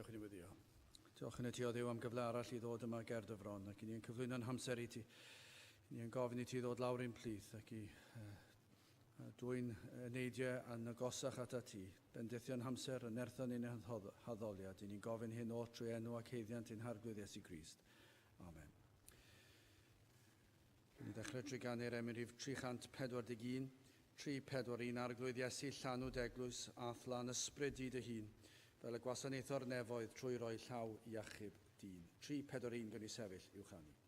Diolch yn ei weddio. Diolch yn y ti o Dduw am gyfle arall i ddod yma ger dy fron ac i ni'n cyflwyno'n hamser i ti. Ni'n gofyn i ti ddod lawr i'n plith ac i dwy'n neidiau a'n agosach at ti. Bendithio'n hamser yn erthon i'n haddoliad. Ni'n gofyn hyn o trwy enw ac heiddiant i'n harglwydd Iesu Grist. Amen. Ni'n dechrau drwy ganu'r emrif 341, 341 arglwydd Iesu llanw deglwys a thlan ysbryd i dy hun, fel y gwasanaethor nefoedd trwy roi llaw iachub dyn. 341 gan i sefyll i'w chanu.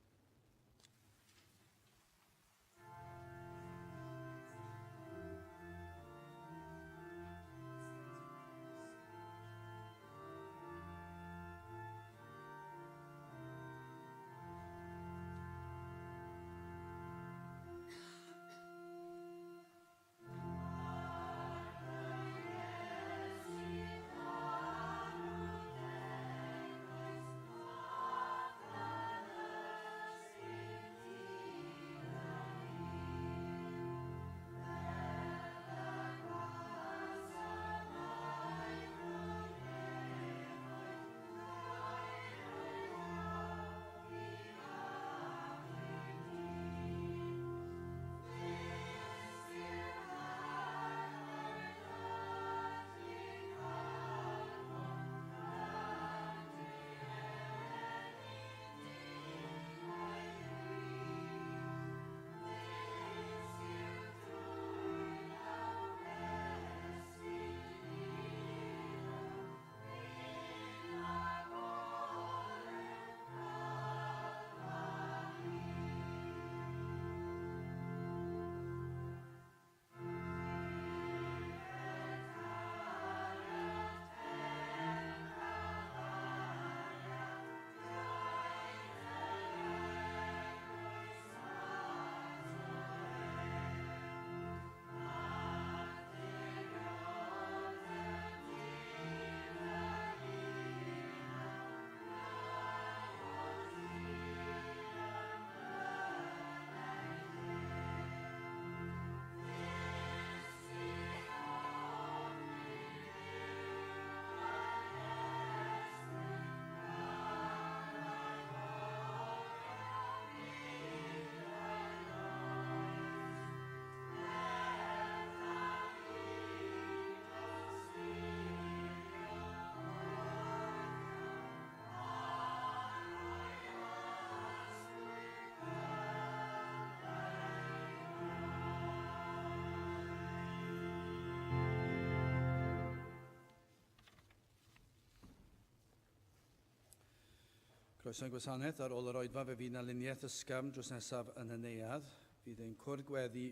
Croeso'n gwasanaeth ar ôl yr oedfa fe fydd na luniaeth ysgafn drws nesaf yn y neuadd. Fydd ein cwrdd gweddi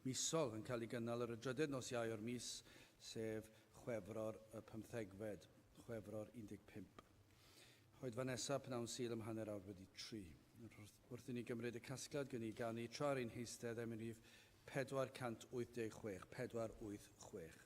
misol yn cael ei gynnal ar y drydydd nos Iau o'r mis, sef Chwefror y 15fed, Chwefror 15. Oedfa nesaf pnawn Sul ym hanner awr wedi 3. Wrth i ni gymryd y casgliad gen i ganu tra'r ein heistedd emrif 486, 486.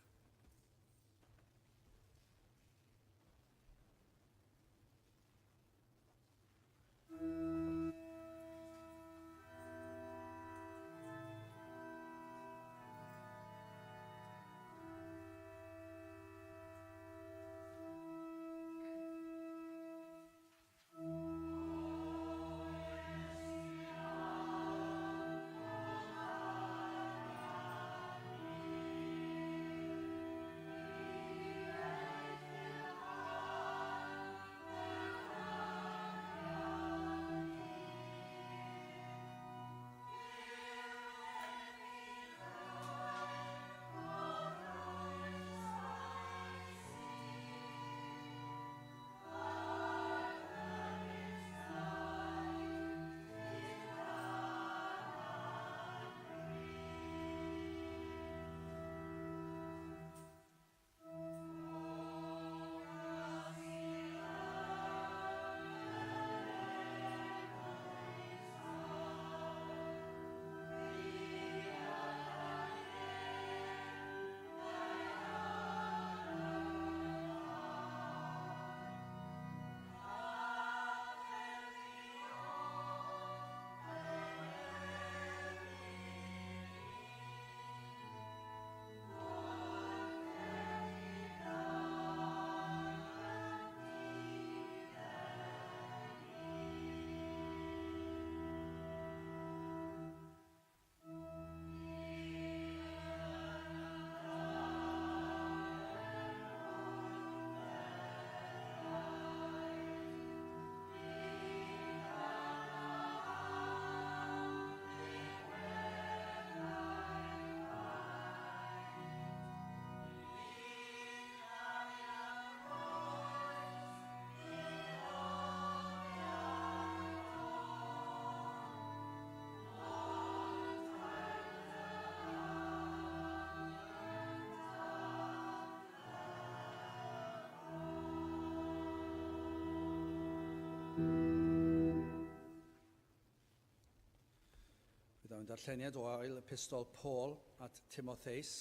Byddai'n darlleniad o ail epistol Paul at Timotheus,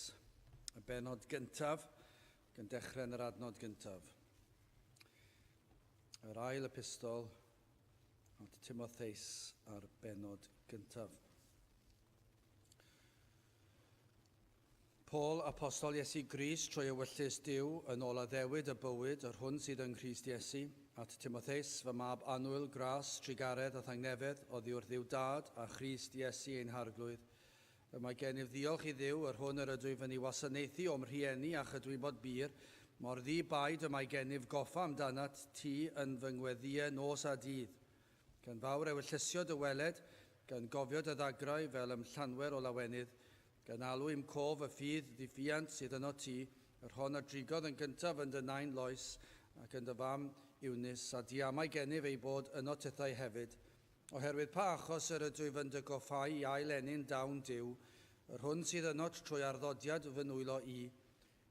y benod gyntaf, gan dechrau yn yr adnod gyntaf. Yr ail epistol at Timotheus a'r benod gyntaf. Paul, apostol Iesu Grist, trwy ewyllus Duw yn ôl addewid y bywyd yr hwn sydd yn Grist Iesu, at Timotheus, fy mab annwyl, gras, trigaredd a thangnefedd, oddi wrth Dduw Dad a Christ Iesu ein harglwydd. Y mae gennyf ddiolch i Dduw yr hwn yr ydw i fyny wasanaethu o'm rhieni a chydwi bod bir, mor ddi baid y mae gennyf goffa amdanat ti yn fy ngweddiau nos a dydd. Gan fawr ewyllysio dy weled, gan gofio dy ddagrau fel ymllanwer o lawenydd, gan alw i'm cof y ffydd ddiffiant sydd yno ti, yr hon a drigodd yn gyntaf yn dy nain lois ac yn dy fam Eunice, a diamau gennyf ei bod yno tithau hefyd, oherwydd pa achos yr ydw i fynd y goffau i ailenyn dawn Duw, yr hwn sydd yno trwy arddodiad fy nwylo i,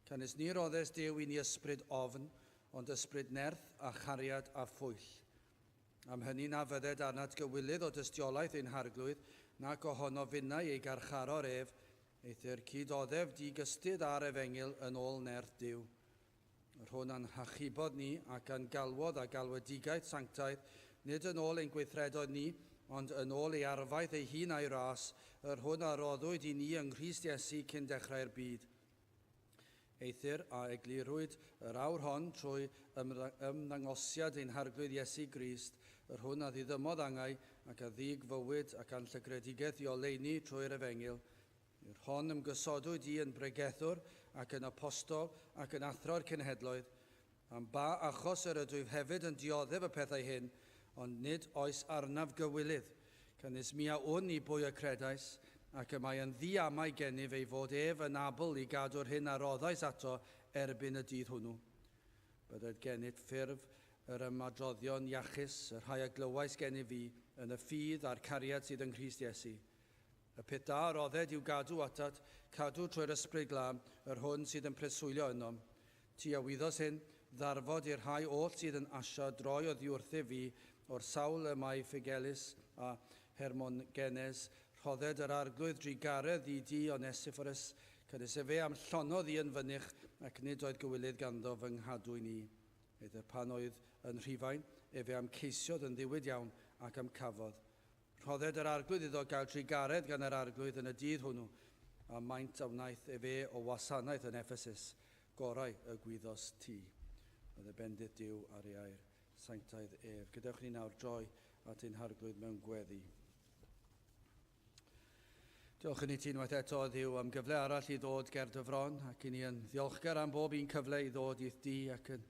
canys ni roddes Duw i ni ysbryd ofn, ond ysbryd nerth a chariad a phwyll. Am hynny na fydded arnat gywilydd o dystiolaeth ein harglwydd, nac ohono finnau ei garcharo'r ef, eithyr cydoddef digystyd ar efengil yn ôl nerth Duw. Yr hwn a'n hachubodd ni ac a'n galwodd a galwedigaeth sanctaidd, nid yn ôl ein gweithredoedd ni, ond yn ôl ei arfaith ei hun a'i ras, yr hwn a roddwyd i ni yng Nghrist Iesu cyn dechrau'r byd. Eithyr a eglurwyd yr awr hon trwy ymddangosiad ein harglwydd Iesu Grist, yr hwn a ddiddymodd angau ac a ddig fywyd ac a'n llygredigaeth i oleini trwy'r efengil. Yr hon ymgysodwyd i yn bregethwr ac yn apostol ac yn athro'r cenhedloedd, am ba achos yr ydw i hefyd yn dioddef y pethau hyn, ond nid oes arnaf gywilydd, canys mi a wn i bwy y credais, ac y mae yn ddiamau gennyf ei fod ef yn abl i gadw'r hyn a roddais ato erbyn y dydd hwnnw. Bydded gennyd ffurf yr ymadroddion iachus, yr rhai a glywais gennyf fi, yn y ffydd a'r cariad sydd yn Grist Iesu. Y peth da rodded i'w gadw atat, cadw trwy'r ysbryd glam, yr hwn sydd yn preswylio ynom. Ti a wyddos hyn, ddarfod i'r rhai oll sydd yn asio droi o ddiwrthau fi o'r sawl y mae Ffigelis a Hermogenes, rhodded yr arglwydd drigaredd i di Onesiphorus, cynnes e fe am llonodd i yn fynych ac nid oedd gywilydd ganddo fy nghadwy ni. Either pan oedd yn rhifain, fe am ceisiodd yn ddiwyd iawn ac am cafodd. Rhodded yr arglwydd iddo gael trigaredd gan yr arglwydd yn y dydd hwnnw, a maint a wnaeth fe o wasanaeth yn Ephesus, gorau y gwyddos ti. Oedd y bendith Duw ar ei air, sanctaidd ef. Gadewch ni nawr droi at ein harglwydd mewn gweddi. Diolch yn i ti unwaith eto, Dduw, am gyfle arall i ddod ger dy fron, ac i ni yn ddiolchgar am bob un cyfle i ddod i'th di, ac yn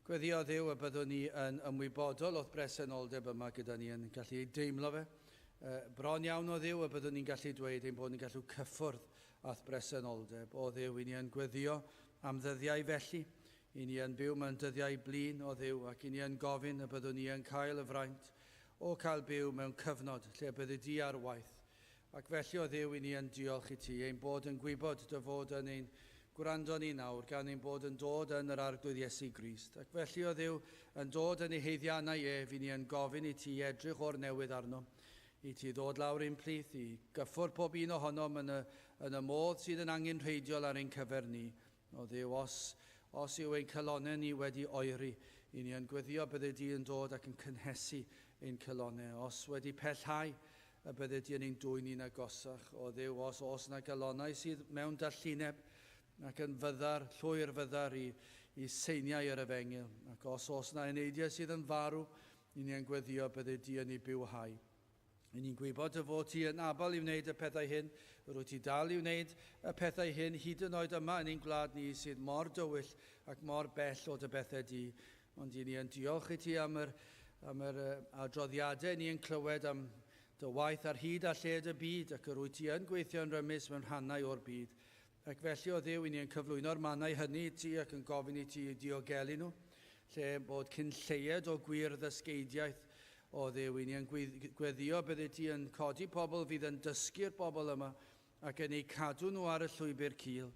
gweddio, Dduw, y byddwn ni yn ymwybodol o'th bresenoldeb yma gyda ni yn gallu deimlo fe. Bron iawn o Dduw y byddwn ni'n gallu dweud ein bod ni'n gallu cyffwrdd ath bresenoldeb. O Dduw, i ni yn gweddio am ddyddiau felly, i ni yn byw mewn dyddiau blin o Dduw, ac i ni yn gofyn y byddwn ni yn cael y fraint o cael byw mewn cyfnod lle byddu di ar waith. Ac felly o Dduw, i ni yn diolch i ti, ein bod yn gwybod dy fod yn ein gwrando ni nawr, gan ein bod yn dod yn yr arglwydd Iesu Grist. Ac felly o Dduw, yn dod yn ei heiddiannau ef, i ni yn gofyn i ti edrych o'r newydd arno, i ti ddod lawr ein plith, i gyffwrdd pob un ohonom yn y modd sydd yn angen rheidiol ar ein cyfer ni. O Dduw, os yw ein cylonau ni wedi oeri, i ni yn gweddio bydde di yn dod ac yn cynhesu ein cylonau. Os wedi pellhau, y bydde di yn ein dwy'n ni'n agosach. O Dduw, os yna gylonau sydd mewn darllineb ac yn fyddar, llwyr fyddar i seiniau yr efengil. Ac os yna eneidiau sydd yn farw, i ni yn gweddio bydde di yn ei bywhau. I ni'n gwybod y fod ti yn abal i wneud y pethau hyn, rwyt ti dal i wneud y pethau hyn hyd yn oed yma yn ein gwlad ni sydd mor dywyll ac mor bell o dy bethau di. Ond i ni yn diolch i ti am yr adroddiadau ni yn clywed am dy waith ar hyd a lled y byd, ac rwyt ti yn gweithio'n rymus mewn rhannau o'r byd. Ac felly o Dduw, i ni yn cyflwyno'r mannau hynny i ti ac yn gofyn i ti diogelu nhw, lle bod cyn lleied o gwir ddysgeidiaeth o Dduw, i ni yn gweddio bydde ti yn codi pobl fydd yn dysgu'r bobl yma ac yn ei cadw nhw ar y llwybr cil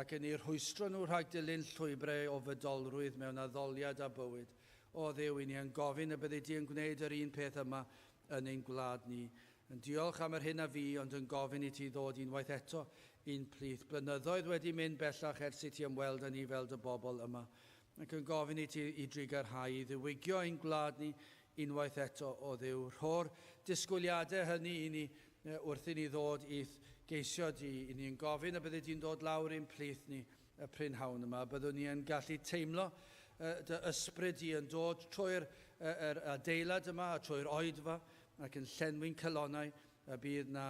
ac yn ei rhwystro nhw rhag dilyn llwybrau o fydolrwydd mewn addoliad a bywyd. O Dduw, i ni yn gofyn y bydde ti yn gwneud yr un peth yma yn ein gwlad ni. Yn diolch am yr hyn a fi, ond yn gofyn i ti ddod unwaith eto un plith. Blynyddoedd wedi mynd bellach ers i ti ymweld â ni fel dy bobl yma. Ac yn gofyn i ti i drigarhau, i ddiwygio ein gwlad ni unwaith eto o Dduw. Rho'r disgwyliadau hynny i ni wrth i ni ddod i geisio di. I ni'n gofyn a bydde di'n dod lawr ein plith ni y prynhawn yma. Byddwn ni yn gallu teimlo dy ysbryd i yn dod trwy'r adeilad yma a trwy'r oedfa ac yn llenwi'n cylonau. A bydd na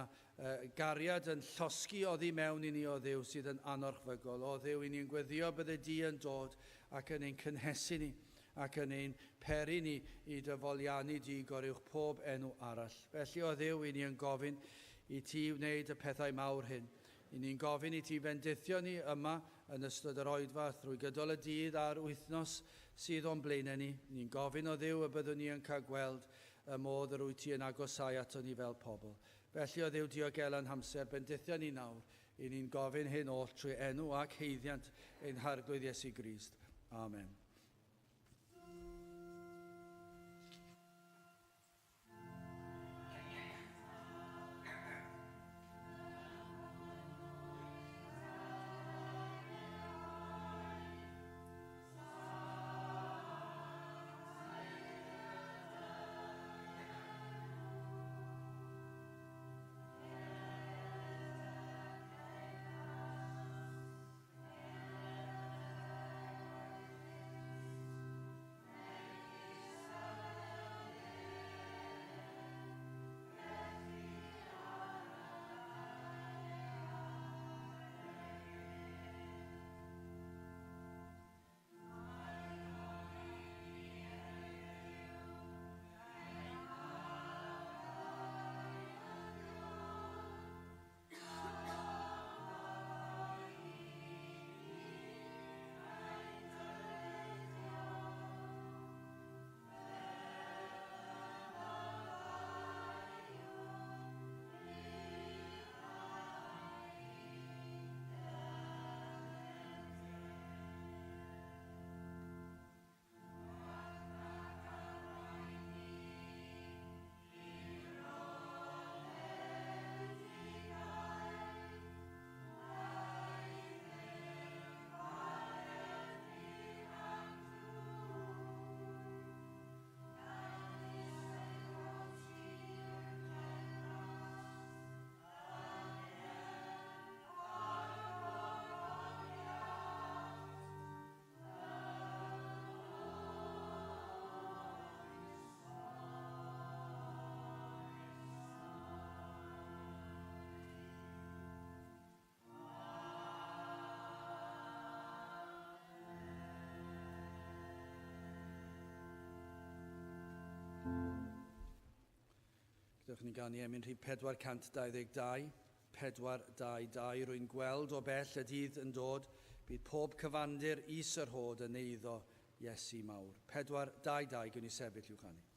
gariad yn llosgi oddi mewn i ni o Dduw sydd yn anorchfygol. O Dduw, i ni'n gweddio bydde di yn dod ac yn ein cynhesu ni ac yn ein peri ni i dyfoliannu di goruwch pob enw arall. Felly o Dduw, i ni yn gofyn i ti wneud y pethau mawr hyn. I ni'n gofyn i ti bendithio ni yma yn ystod yr oedfa trwy gydol y dydd a'r wythnos sydd o'n blaenau ni. Ni'n gofyn o Dduw y byddwn ni yn cael gweld y modd yr wyt ti yn agosau ato ni fel pobl. Felly o Dduw diogel yn hamser, bendithio ni nawr. I ni'n gofyn hyn oll trwy enw ac heiddiant ein harglwydd Iesu Grist. Amen. Gydwch ni gan i emyn rhif 422, 422, rwy'n gweld o bell y dydd yn dod, bydd pob cyfandir is yr hod yn eiddo Iesu mawr. 422, gwni sefyll i'w chanu.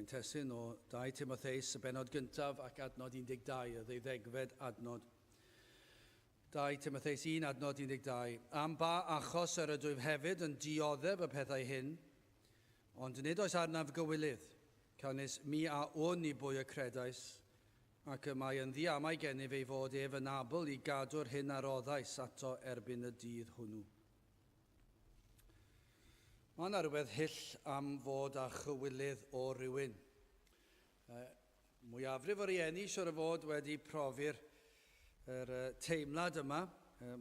Mae'n testyn o 2 Timotheus, y benod gyntaf ac adnod 12, y ddeuddegfed adnod. 2 Timotheus 1, adnod 12. Am ba achos yr ydwyf hefyd yn dioddef y pethau hyn, ond nid oes arnaf gywilydd, canis mi a o'n i bwy y credais, ac y mae yn ddiamau gennyf ei fod ef yn abl i gadw'r hyn ar oddais ato erbyn y dydd hwnnw. Mae yna rhywbeth hyll am fod â chywilydd o rywun. Mwyafrif o rieni siwr o fod wedi profi'r teimlad yma.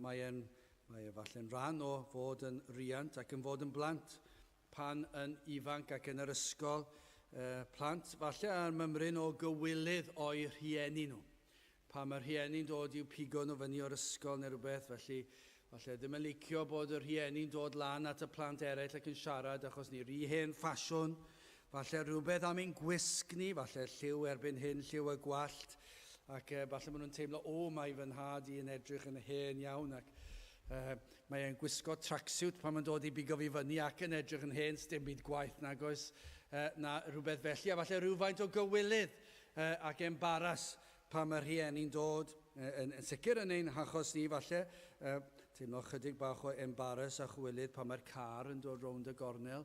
Mae efallai'n rhan o fod yn riant ac yn fod yn blant. Pan yn ifanc ac yn yr ysgol, plant falle yn mymryn o gywilydd o'i rhieni nhw. Pan mae'r rhieni'n dod i'w pigo nhw fyny o'r ysgol neu rhywbeth, felly falle ddim yn licio bod yr rhieni'n dod lan at y plant eraill ac yn siarad achos ni rhy hen ffasiwn. Falle rhywbeth am ein gwisg ni, falle lliw erbyn hyn, lliw y gwallt. Ac falle maen nhw'n teimlo, mae fy nhad i'n edrych yn hen iawn. Ac mae e'n gwisgo tracksuit pan mae'n dod i bigo fi fyny ac yn edrych yn hen, dim byd gwaith nag oes. Na rhywbeth felly, a falle rhywfaint o gywilydd ac embaras pan mae'r rhieni'n dod. Yn sicr yn ein hachos ni falle, teimlo chydig bach o embaras a chwylydd pan mae'r car yn dod rownd y gornel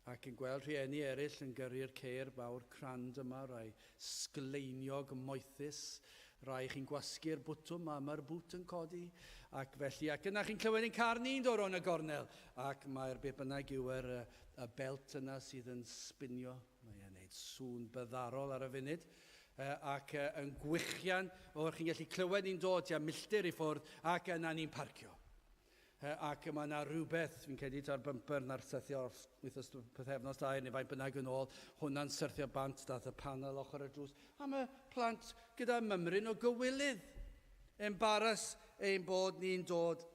ac yn gweld rhieni eraill yn gyrru'r ceir bawr crand yma, rai sgleiniog moethus, rai chi'n gwasgu'r bwtwm a mae'r bwt yn codi ac felly, ac yna chi'n clywed ein car ni'n dod rownd y gornel ac mae'r beth bynnag yw y belt yna sydd yn sbinio, mae'n gwneud sŵn byddarol ar y funud. Ac yn gwychian, chi'n gallu clywed ni'n dod tua milltir i ffwrdd ac yna ni'n parcio. Ac mae yna rhywbeth, fi'n credu ta'r bumper na'r syrthio pythefnos da neu faint bynnag yn ôl, hwnna'n syrthio bant dath y panel ochr y drws. A mae plant gyda mymryn o gywilydd, embaras ein bod ni'n dod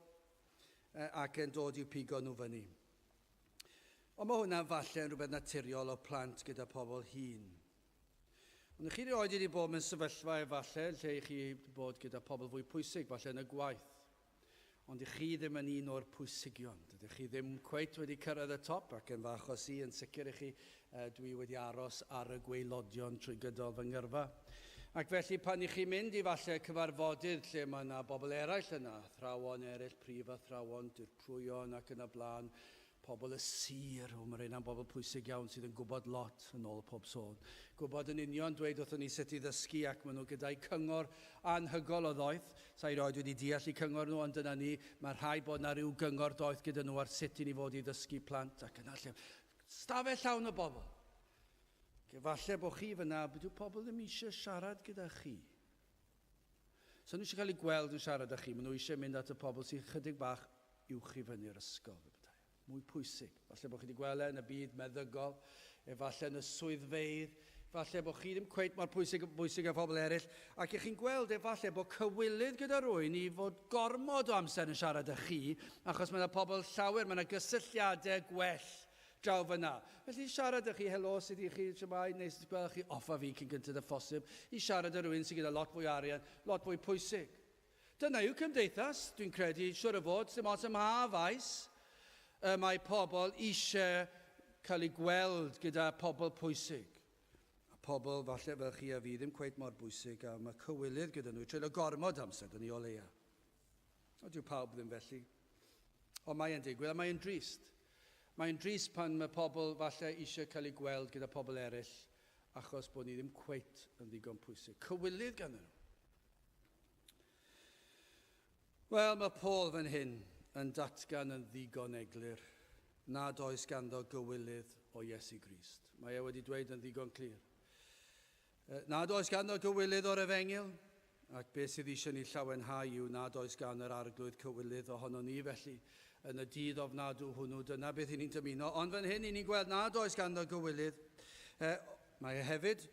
ac yn dod i'w pigo nhw fyny. Ond mae hwnna'n falle yn rhywbeth naturiol o plant gyda pobl hŷn. Ond chi rioed wedi bod mewn sefyllfa efallai lle chi wedi bod gyda pobl fwy pwysig, falle yn y gwaith. Ond chi ddim yn un o'r pwysigion. Dydych chi ddim cweit wedi cyrraedd y top ac yn fach o si, yn sicr i chi dwi wedi aros ar y gwaelodion trwy gydol fy ngyrfa. Ac felly pan i chi mynd i falle cyfarfodydd lle mae yna bobl eraill yna, athrawon eraill, prif athrawon, dirprwyon ac yn y blaen, pobl y sir, mae rhain am bobl pwysig iawn sydd yn gwybod lot yn ôl pob sôn. Gwybod yn union dweud wrthyn ni sut i ddysgu ac maen nhw gyda'i cyngor anhygol o ddoeth. Sa'i roed wedi deall i cyngor nhw, ond dyna ni, mae rhai bod yna rhyw gyngor doeth gyda nhw ar sut i ni fod i ddysgu plant ac yna lle. Stafell llawn o bobl. Falle bod chi fyna, byddw pobl ddim eisiau siarad gyda chi. So nhw eisiau cael ei gweld yn siarad â chi, maen nhw eisiau mynd at y pobl sy'n chydig bach uwch i fyny'r ysgol. Mwy pwysig. Falle bod chi wedi gweld yn y byd meddygol, efallai yn y swyddfeydd, falle bod chi ddim cweit mor bwysig â phobl eraill, ac ych chi'n gweld efallai bod cywilydd gyda rwy'n i fod gormod o amser yn siarad â chi, achos mae yna pobl llawer, mae yna gysylltiadau gwell draw fyna. Felly siarad â chi, helo, sydd i chi, siamai, neu sydd gweld chi offa fi cyn gyntaf y phosib, i siarad â rwy'n sydd gyda lot fwy arian, lot fwy pwysig. Dyna yw cymdeithas, dwi'n credu, siwr o fod, dim os yma faes, mae pobl eisiau cael ei gweld gyda pobl pwysig. A pobl, falle fel chi a fi, ddim cweit mor bwysig, a mae cywilydd gyda nhw, treulio gormod amser, dyn ni o leia. O dyw pawb ddim felly. Ond mae'n digwydd, a mae'n drist. Mae'n drist pan mae pobl falle eisiau cael ei gweld gyda pobl eraill, achos bod ni ddim cweit yn ddigon pwysig. Cywilydd gan nhw. Wel, mae Paul fan hyn yn datgan yn ddigon eglur, nad oes ganddo gywilydd o Iesu Grist. Mae e wedi dweud yn ddigon clir. Nad oes ganddo gywilydd o'r Efengyl, ac beth sydd eisiau ni llawenhau yw nad oes gan yr arglwydd cywilydd ohono ni, felly yn y dydd ofnadw hwnnw, dyna beth i ni'n dymuno. Ond fan hyn i ni'n gweld nad oes ganddo gywilydd. Mae e hefyd,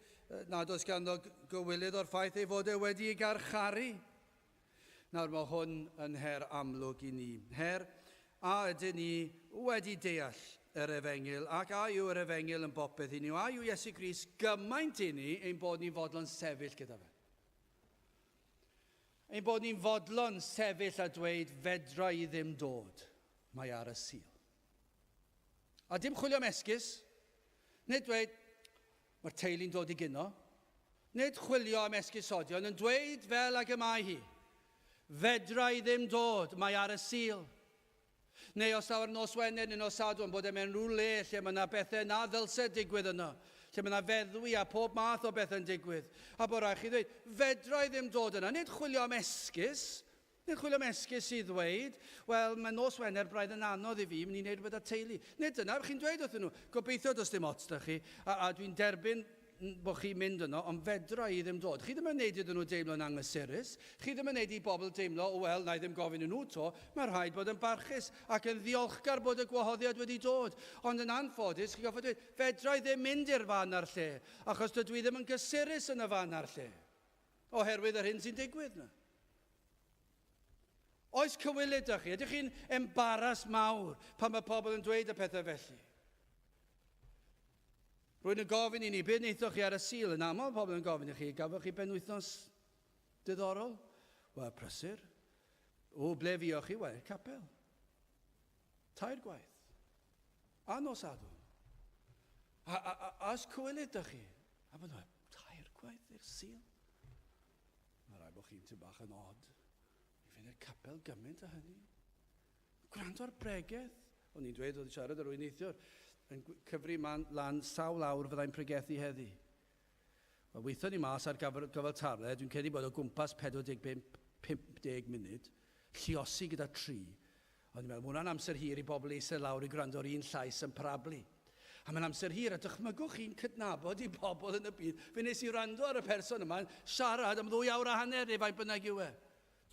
nad oes ganddo gywilydd o'r ffaith ei fod e wedi ei garcharu. Nawr mae hwn yn her amlwg i ni. Her, a ydyn ni wedi deall yr Efengyl, ac a yw yr Efengyl yn bopeth i ni, a yw Iesu Grist gymaint i ni ein bod ni'n fodlon sefyll gyda fe. Ein bod ni'n fodlon sefyll a dweud, fedra i ddim dod, mae ar y sil. A dim chwilio am esgus, nid dweud, Mae'r teulu'n dod i gyno. Nid chwilio am esgusodion, yn dweud fel ag y mae hi. Fedra i ddim dod, mae ar y sil. Neu os awr nos Wener neu nos Sadwrn bod e mewn rhyw le lle mae yna bethau na ddylse digwydd yno. Lle mae yna feddwi a pob math o bethau'n digwydd. A bod rhaid chi ddweud, fedra i ddim dod yna. Nid chwilio am esgus. Nid chwilio am esgus i ddweud, wel, mae nos Wener braidd yn anodd i fi, mynd i wneud rhywbeth â teulu. Nid yna, chi'n dweud wrthyn nhw, gobeithio does dim ots da chi, a dwi'n derbyn bod chi'n mynd yno, ond fedra i ddim dod. Chi ddim yn neud iddyn nhw deimlo'n anghysurus. Chi ddim yn neud i bobl deimlo, wel, na i ddim gofyn i nhw to. Mae'n rhaid bod yn barchus ac yn ddiolchgar bod y gwahoddiad wedi dod. Ond yn anffodus, chi'n gofio dweud, fedra i ddim mynd i'r fan ar lle, achos dydw i ddim yn gysurus yn y fan ar lle. Oherwydd yr hyn sy'n digwydd na. Oes cywilydd â chi? Ydych chi'n embaras mawr pan mae pobl yn dweud y pethau felly? Rwy'n yn gofyn i ni, beth wnaethoch chi ar y sil? Yn aml pobl yn gofyn i chi, gafwch chi benwythnos diddorol? Wel, prysur. O, ble fuoch chi? Wel, Capel. 2 gwaith. A nos Sadwrn. A os cywilydd â chi? A bod nhw, 2 gwaith i'r sil? Mae rhaid bod chi'n ty bach yn od. I fynd i'r Capel gymaint â hynny. Gwrando ar bregeth. O'n i'n dweud, oedd i siarad ar rwy'n neithiwr, yn cyfri lan sawl awr fyddai'n pregethu heddi. Wel, weithio ni mas ar gyfaltarle, dwi'n credu bod o gwmpas 45-50 munud, lluosi gyda 3. Ond dwi'n meddwl, hwnna'n amser hir i bobl eisiau lawr i gwrando ar un llais yn parablu. A mae'n amser hir, a dychmygwch chi'n cydnabod i bobl yn y byd. Fe nes i rando ar y person yma'n siarad am 2 awr a hanner neu faint bynnag yw e.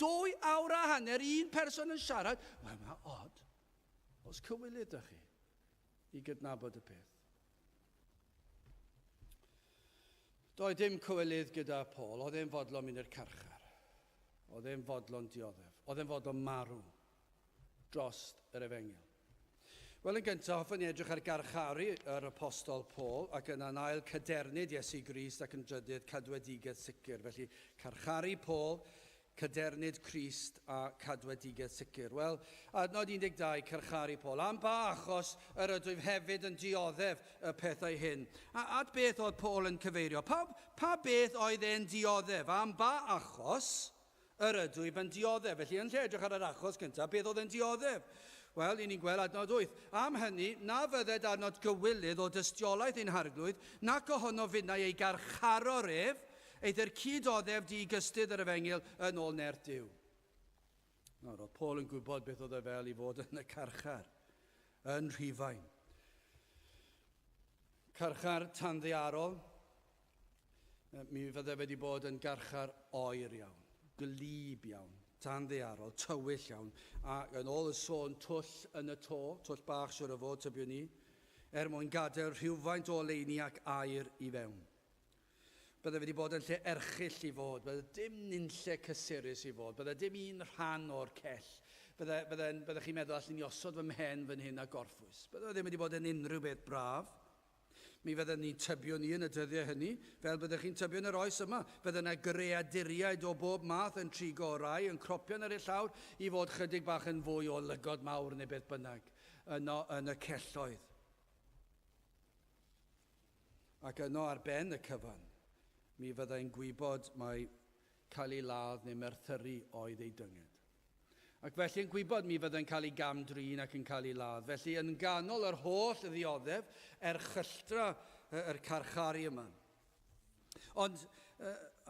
2 awr a hanner, un person yn siarad. Wel, mae'n od. Os cywilydd â chi i gydnabod y peth. Doedd dim cywilydd gyda Paul, oedd e'n fodlon mynd i'r carchar. Oedd e'n fodlon dioddef. Oedd e'n fodlon marw dros yr Efengyl. Wel, yn gyntaf, hoffwn ni edrych ar garcharu yr apostol Paul ac yna'n ail cydernid Iesu Grist ac yn drydydd cadwedigaeth sicr. Felly, carcharu Paul, cydernid Crist a cadwedigaeth sicr. Wel, adnod 12, carcharu Paul. Am ba achos yr ydwyf hefyd yn dioddef y pethau hyn. At beth oedd Paul yn cyfeirio? Pa beth oedd e'n dioddef? Am ba achos yr ydwyf yn dioddef? Felly, yn lle edrych ar yr achos gyntaf, beth oedd e'n dioddef? Wel, ni'n gweld adnod 8. Am hynny, na fydded adnod gywilydd o dystiolaeth ein harglwydd, nac ohono fynnau ei garcharo'r ef, eithyr cydoddef di gystydd yr Efengyl yn ôl nert Duw. Nawr, oedd Paul yn gwybod beth oedd e fel i fod yn y carchar, yn Rhufain. Carchar tanddiarol, mi fydde wedi bod yn garchar oer iawn, glyb iawn, tanddiarol, tywyll iawn, a yn ôl y sôn twll yn y to, twll bach siwr o fod tybiwn ni, mwyn gadael rhywfaint o leini ac air i fewn. Bydde wedi bod yn lle erchyll i fod, bydde dim nunlle cysurus i fod, bydde dim un rhan o'r cell. Bydde chi'n meddwl allan i osod fy mhen fan hyn a gorffwys. Bydde ddim wedi bod yn unrhyw beth braf. Mi fydde ni'n tybio ni yn y dyddiau hynny, fel bydde chi'n tybio yn yr oes yma. Bydde yna greaduriaid o bob math yn trigo o rai, yn cropio yn yr llawr, i fod chydig bach yn fwy o lygod mawr neu beth bynnag yn y celloedd. Ac yno ar ben y cyfan, mi fyddai'n gwybod mae cael ei ladd neu merthyru oedd ei dynged. Ac felly yn gwybod mi fyddai'n cael ei gamdrin ac yn cael ei ladd. Felly yn ganol yr holl ddioddef, chylltra yr carcharu yma. Ond,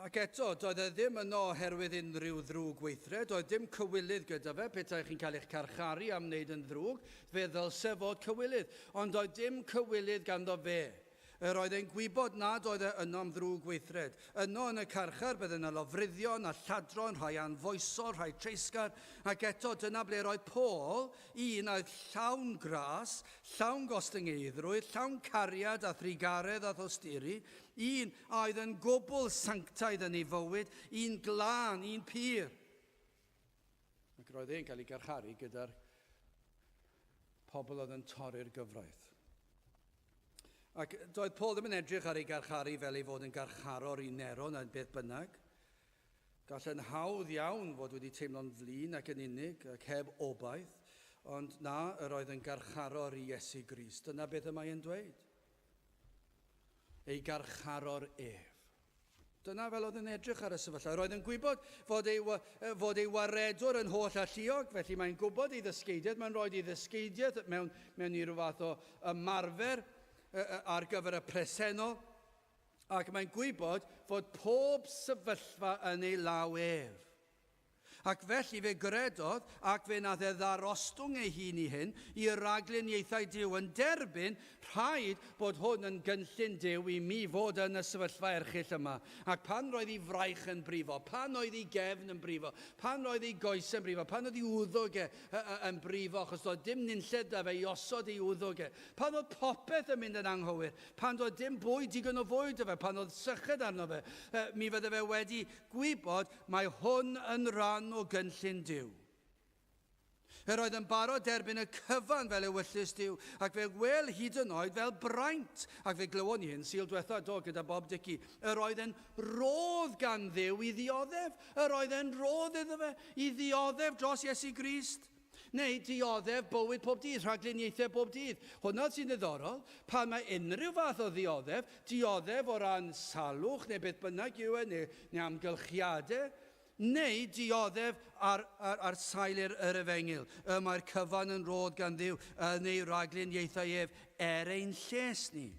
ac eto, doedd e ddim yno oherwydd unrhyw ddrwg weithred, doedd dim cywilydd gyda fe, petai chi'n cael eich carcharu am wneud yn ddrwg, fe ddylse fod cywilydd. Ond doedd dim cywilydd ganddo fe. Roedd e'n gwybod nad oedd yno am ddrwg weithred. Yno yn y carchar bydd yna lofruddion a lladron, rhai anfoesol, rhai treisgar, ac eto dyna ble roedd Paul, un oedd llawn gras, llawn gostyngeidrwydd, llawn cariad a thrigaredd a thosturi, un oedd yn gwbl sanctaidd yn ei fywyd, un glân, un pyr. Ac roedd e'n cael ei garcharu gyda'r pobl oedd yn torri'r gyfraith. Ac doedd Paul ddim yn edrych ar ei garcharu fel ei fod yn garcharo'r un Neron a beth bynnag. Gall yn hawdd iawn fod wedi teimlo'n flin ac yn unig ac heb obaith, ond na, yr oedd yn garcharo'r Iesu Grist. Dyna beth y mae e'n dweud. ei garcharo'r ef. Dyna fel oedd yn edrych ar y sefyllfa. Roedd yn gwybod fod ei waredwr yn holl alluog, felly mae'n gwybod ei ddysgeidiaeth, mae'n rhoi ei ddysgeidiaeth mewn i ryw fath o ymarfer ar gyfer y presennol, ac mae'n gwybod fod pob sefyllfa yn ei law ef. Ac felly fe gredodd ac fe nath e ddarostwng ei hun I hyn I ragluniaethau Duw yn derbyn rhaid bod hwn yn gynllun Duw I mi fod yn y sefyllfa erchyll yma. Ac pan roedd ei fraich yn brifo, pan oedd ei gefn yn brifo, pan roedd ei goes yn brifo, pan oedd ei wddwg yn brifo, achos doedd dim nunlled da fe I osod ei wddwg pan oedd popeth yn mynd yn anghywir, pan doedd dim bwyd digon o fwyd da fe, pan oedd sychyd arno fe, mi fydde fe wedi gwybod mae hwn yn ran o gynllun Duw. Yr oedd yn barod derbyn y cyfan fel ewyllus Duw, ac fe wel hyd yn oed fel braint, ac fe glywon ni hyn Sul diwetha do gyda Bob Dickey, yr oedd yn rodd gan Dduw I ddioddef, yr oedd yn rodd iddo fe I ddioddef dros Iesu Grist, neu dioddef bywyd pob dydd, rhagluniaethau pob dydd. Hwna sy'n ddiddorol, pan mae unrhyw fath o dioddef o ran salwch, neu beth bynnag yw neu amgylchiadau, neu dioddef ar sail yr efengil. Mae'r cyfan yn rodd gan Dduw yn ei ragluniaethau ef ein lles ni.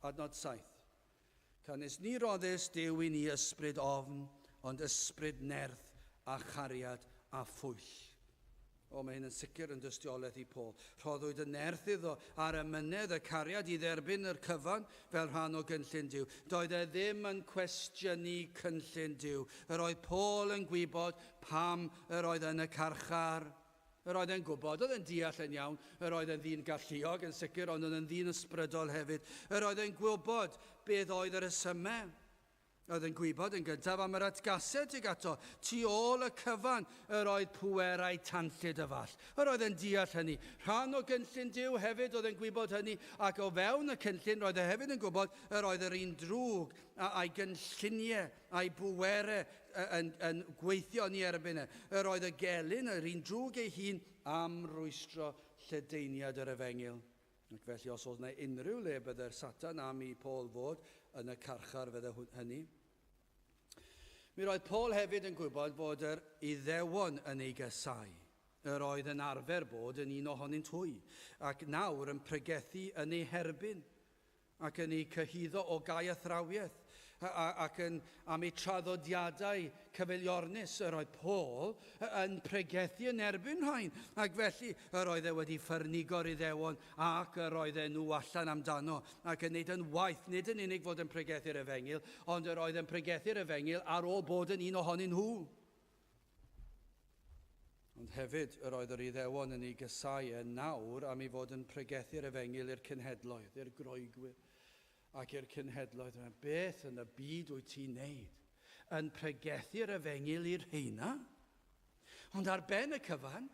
Adnod 7. Canis ni roddus Duw I ni ysbryd ofn, ond ysbryd nerth a chariad a phwyll. Mae hyn yn sicr yn dystiolaeth I Paul. Rhoddwyd y nerth iddo ar y mynedd y cariad I dderbyn yr cyfan fel rhan o gynllun Duw. Doedd e ddim yn cwestiynu cynllun Duw. Yr oedd Paul yn gwybod pam yr oedd yn y carchar. Yr oedd e'n gwybod, oedd e'n deall yn iawn, yr oedd e'n ddyn galluog yn sicr, ond oedd e'n ddyn ysbrydol hefyd. Yr oedd e'n gwybod beth oedd yr ysymau. Oedd yn gwybod yn gyntaf am yr atgasau tuag ato, tu ôl y cyfan, yr oedd pwerau tanllyd y fall. Yr oedd yn deall hynny. Rhan o gynllun Duw hefyd oedd yn gwybod hynny, ac o fewn y cynllun roedd e hefyd yn gwybod yr oedd yr un drwg a'i gynlluniau, a'i bwerau yn gweithio ni erbyn e. Yr oedd y gelyn, yr un drwg ei hun am rwystro lledaeniad yr efengil. Ac felly os oedd yna unrhyw le bydde'r Satan am I Paul fod yn y carchar fydde hynny. Mi roedd Paul hefyd yn gwybod bod yr Iddewon yn ei gysau. Yr oedd yn arfer bod yn un ohonynt hwy, ac nawr yn pregethu yn ei herbyn, ac yn ei cyhuddo o gau athrawiaeth, ac am ei traddodiadau cyfeiliornus. Yr oedd Paul yn pregethu yn erbyn rhain, ac felly yr oedd wedi ffyrnigo'r Iddewon ac yr oedd nhw allan amdano, ac yn neud yn waith, nid yn unig fod yn pregethu'r efengil, ond yr oedd yn pregethu'r efengil ar ôl bod yn un ohonyn nhw. Ond hefyd yr oedd yr Iddewon yn ei gysau nawr am ei fod yn pregethu'r efengil i'r cenhedloedd, i'r groegwyr, ac i'r cenhedloedd. Beth yn y byd wyt ti'n neud? Yn pregethu'r efengil i'r rheina? Ond ar ben y cyfan,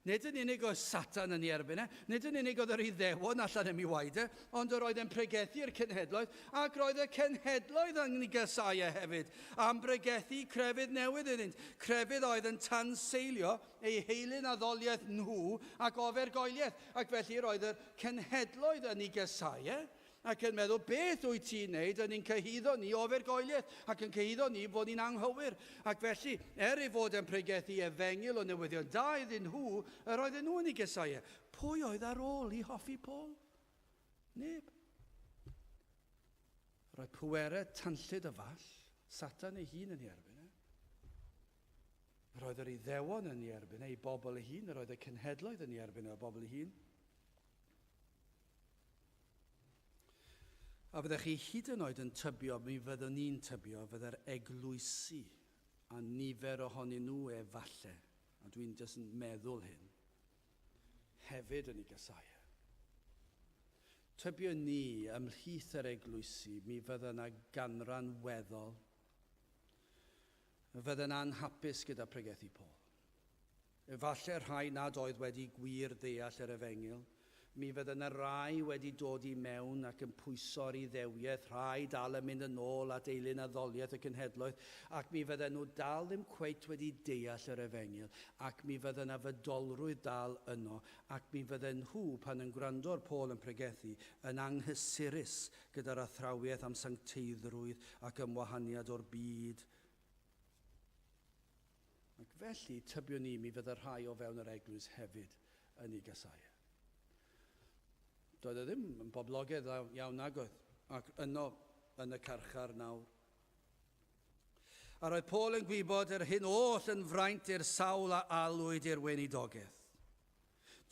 nid yn unig oedd Satan yn ei erbyn nid yn unig oedd yr Iddewon allan yn ei waed ond yr oedd yn pregethu'r cenhedloedd, ac roedd y cenhedloedd yn ei gysau hefyd, am pregethu crefydd newydd iddynt. Crefydd oedd yn tanseilio eu heilyn addoliaeth nhw ac ofergoeliaeth, ac felly roedd y cenhedloedd yn ei gysau ac yn meddwl, beth wyt ti'n neud, yn ni'n cyhuddo ni ofergoeliaeth, ac yn cyhuddo ni bod ni'n anghywir. Ac felly, ei fod yn pregethu efengil o newyddion da iddyn nhw, yr oedden nhw yn ei gysau. Pwy oedd ar ôl I hoffi Paul? Neb. Roedd pwerau tanllyd y fall, Satan ei hun yn ei erbyn. Roedd yr Iddewon yn ei erbyn, ei bobl ei hun, roedd y cenhedloedd yn ei erbyn, y bobl ei hun. A fyddech chi hyd yn oed yn tybio, mi fyddwn ni'n tybio, fydde'r eglwysi a nifer ohonyn nhw falle, a dwi'n jyst yn meddwl hyn, hefyd yn ei gysau. Tybio ni ymhlith yr eglwysi, mi fydda yna ganran weddol, fydda yna anhapus gyda pregethu Paul. Efallai rhai nad oedd wedi gwir ddeall yr efengil, Mi fydd yna rai wedi dod I mewn ac yn pwyso'r Iddewiaeth, rhai dal yn mynd yn ôl at eilyn addoliaeth y cenhedloedd, ac mi fydden nhw dal ddim cweit wedi deall yr Efengyl, ac mi fydden yna fydolrwydd dal yno, ac mi fydden nhw, pan yn gwrando'r Paul yn pregethu, yn anghysurus gyda'r athrawiaeth am sancteiddrwydd ac ymwahaniad o'r byd. Ac felly, tybiwn ni, mi fydda rhai o fewn yr eglwys hefyd yn ei gasau. Doedd e ddim yn boblogaidd iawn nag oedd, ac yno yn y carchar nawr. A roedd Paul yn gwybod yr hyn oll yn fraint i'r sawl a alwyd i'r weinidogaeth.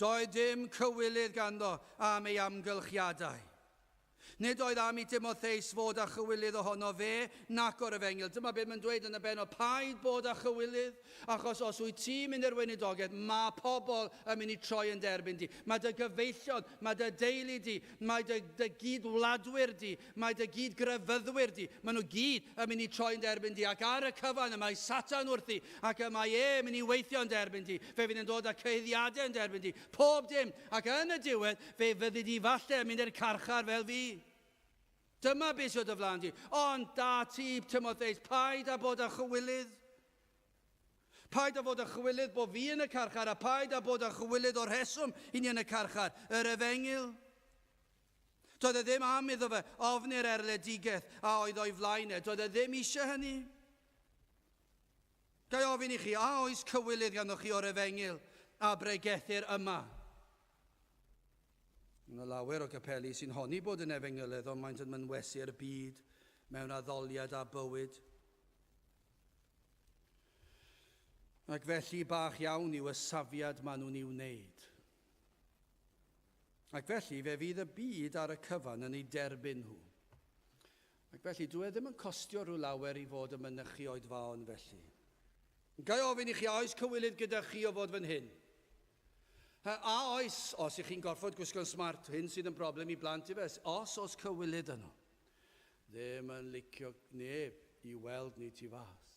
Doedd dim cywilydd ganddo am ei amgylchiadau. Nid oedd am I Timotheus fod â chywilydd ohono fe, nac o'r Efengyl. Dyma beth mae'n dweud yn y benod, paid bod â chywilydd, achos os wyt ti'n mynd i'r weinidogaeth, mae pobl yn mynd I troi yn derbyn di. Mae dy gyfeillion, mae dy deulu di, mae dy gyd-wladwyr di, mae dy gyd-grefyddwyr di. Mae nhw gyd yn mynd I troi yn derbyn di, ac ar y cyfan y mae Satan wrthi, ac y mae mynd I weithio yn derbyn di. Fe fydd yn dod â ceiddiadau yn derbyn di, pob dim, ac yn y diwedd, fe fyddi di falle yn mynd i'r carchar fel fi. Dyma beth sydd o flaen di. Ond da ti, Timotheus, paid â bod â chywilydd. Paid â bod â chywilydd bod fi yn y carchar, a paid â bod â chywilydd o'r rheswm I ni yn y carchar, yr Efengyl. Doedd e ddim am iddo fe ofni'r erledigaeth a oedd o'i flaen e. Doedd e ddim eisiau hynny. Gai ofyn I chi, a oes cywilydd ganddo chi o'r Efengyl a bregethu'r yma? Yna lawer o capeli sy'n honni bod yn efengylydd, ond maent yn mynwesu'r byd mewn addoliad a bywyd. Ac felly bach iawn yw y safiad maen nhw'n I wneud. Ac felly fe fydd y byd ar y cyfan yn ei derbyn nhw. Ac felly dwi ddim yn costio rhyw lawer I fod yn mynychu oed fawn felly. Gai ofyn I chi, oes cywilydd gyda chi o fod fan hyn? A oes, os ych chi'n gorfod gwisgo'n smart, hyn sydd yn broblem I blant I fe, os cywilydd yno, ddim yn licio neb I weld ni tu fas.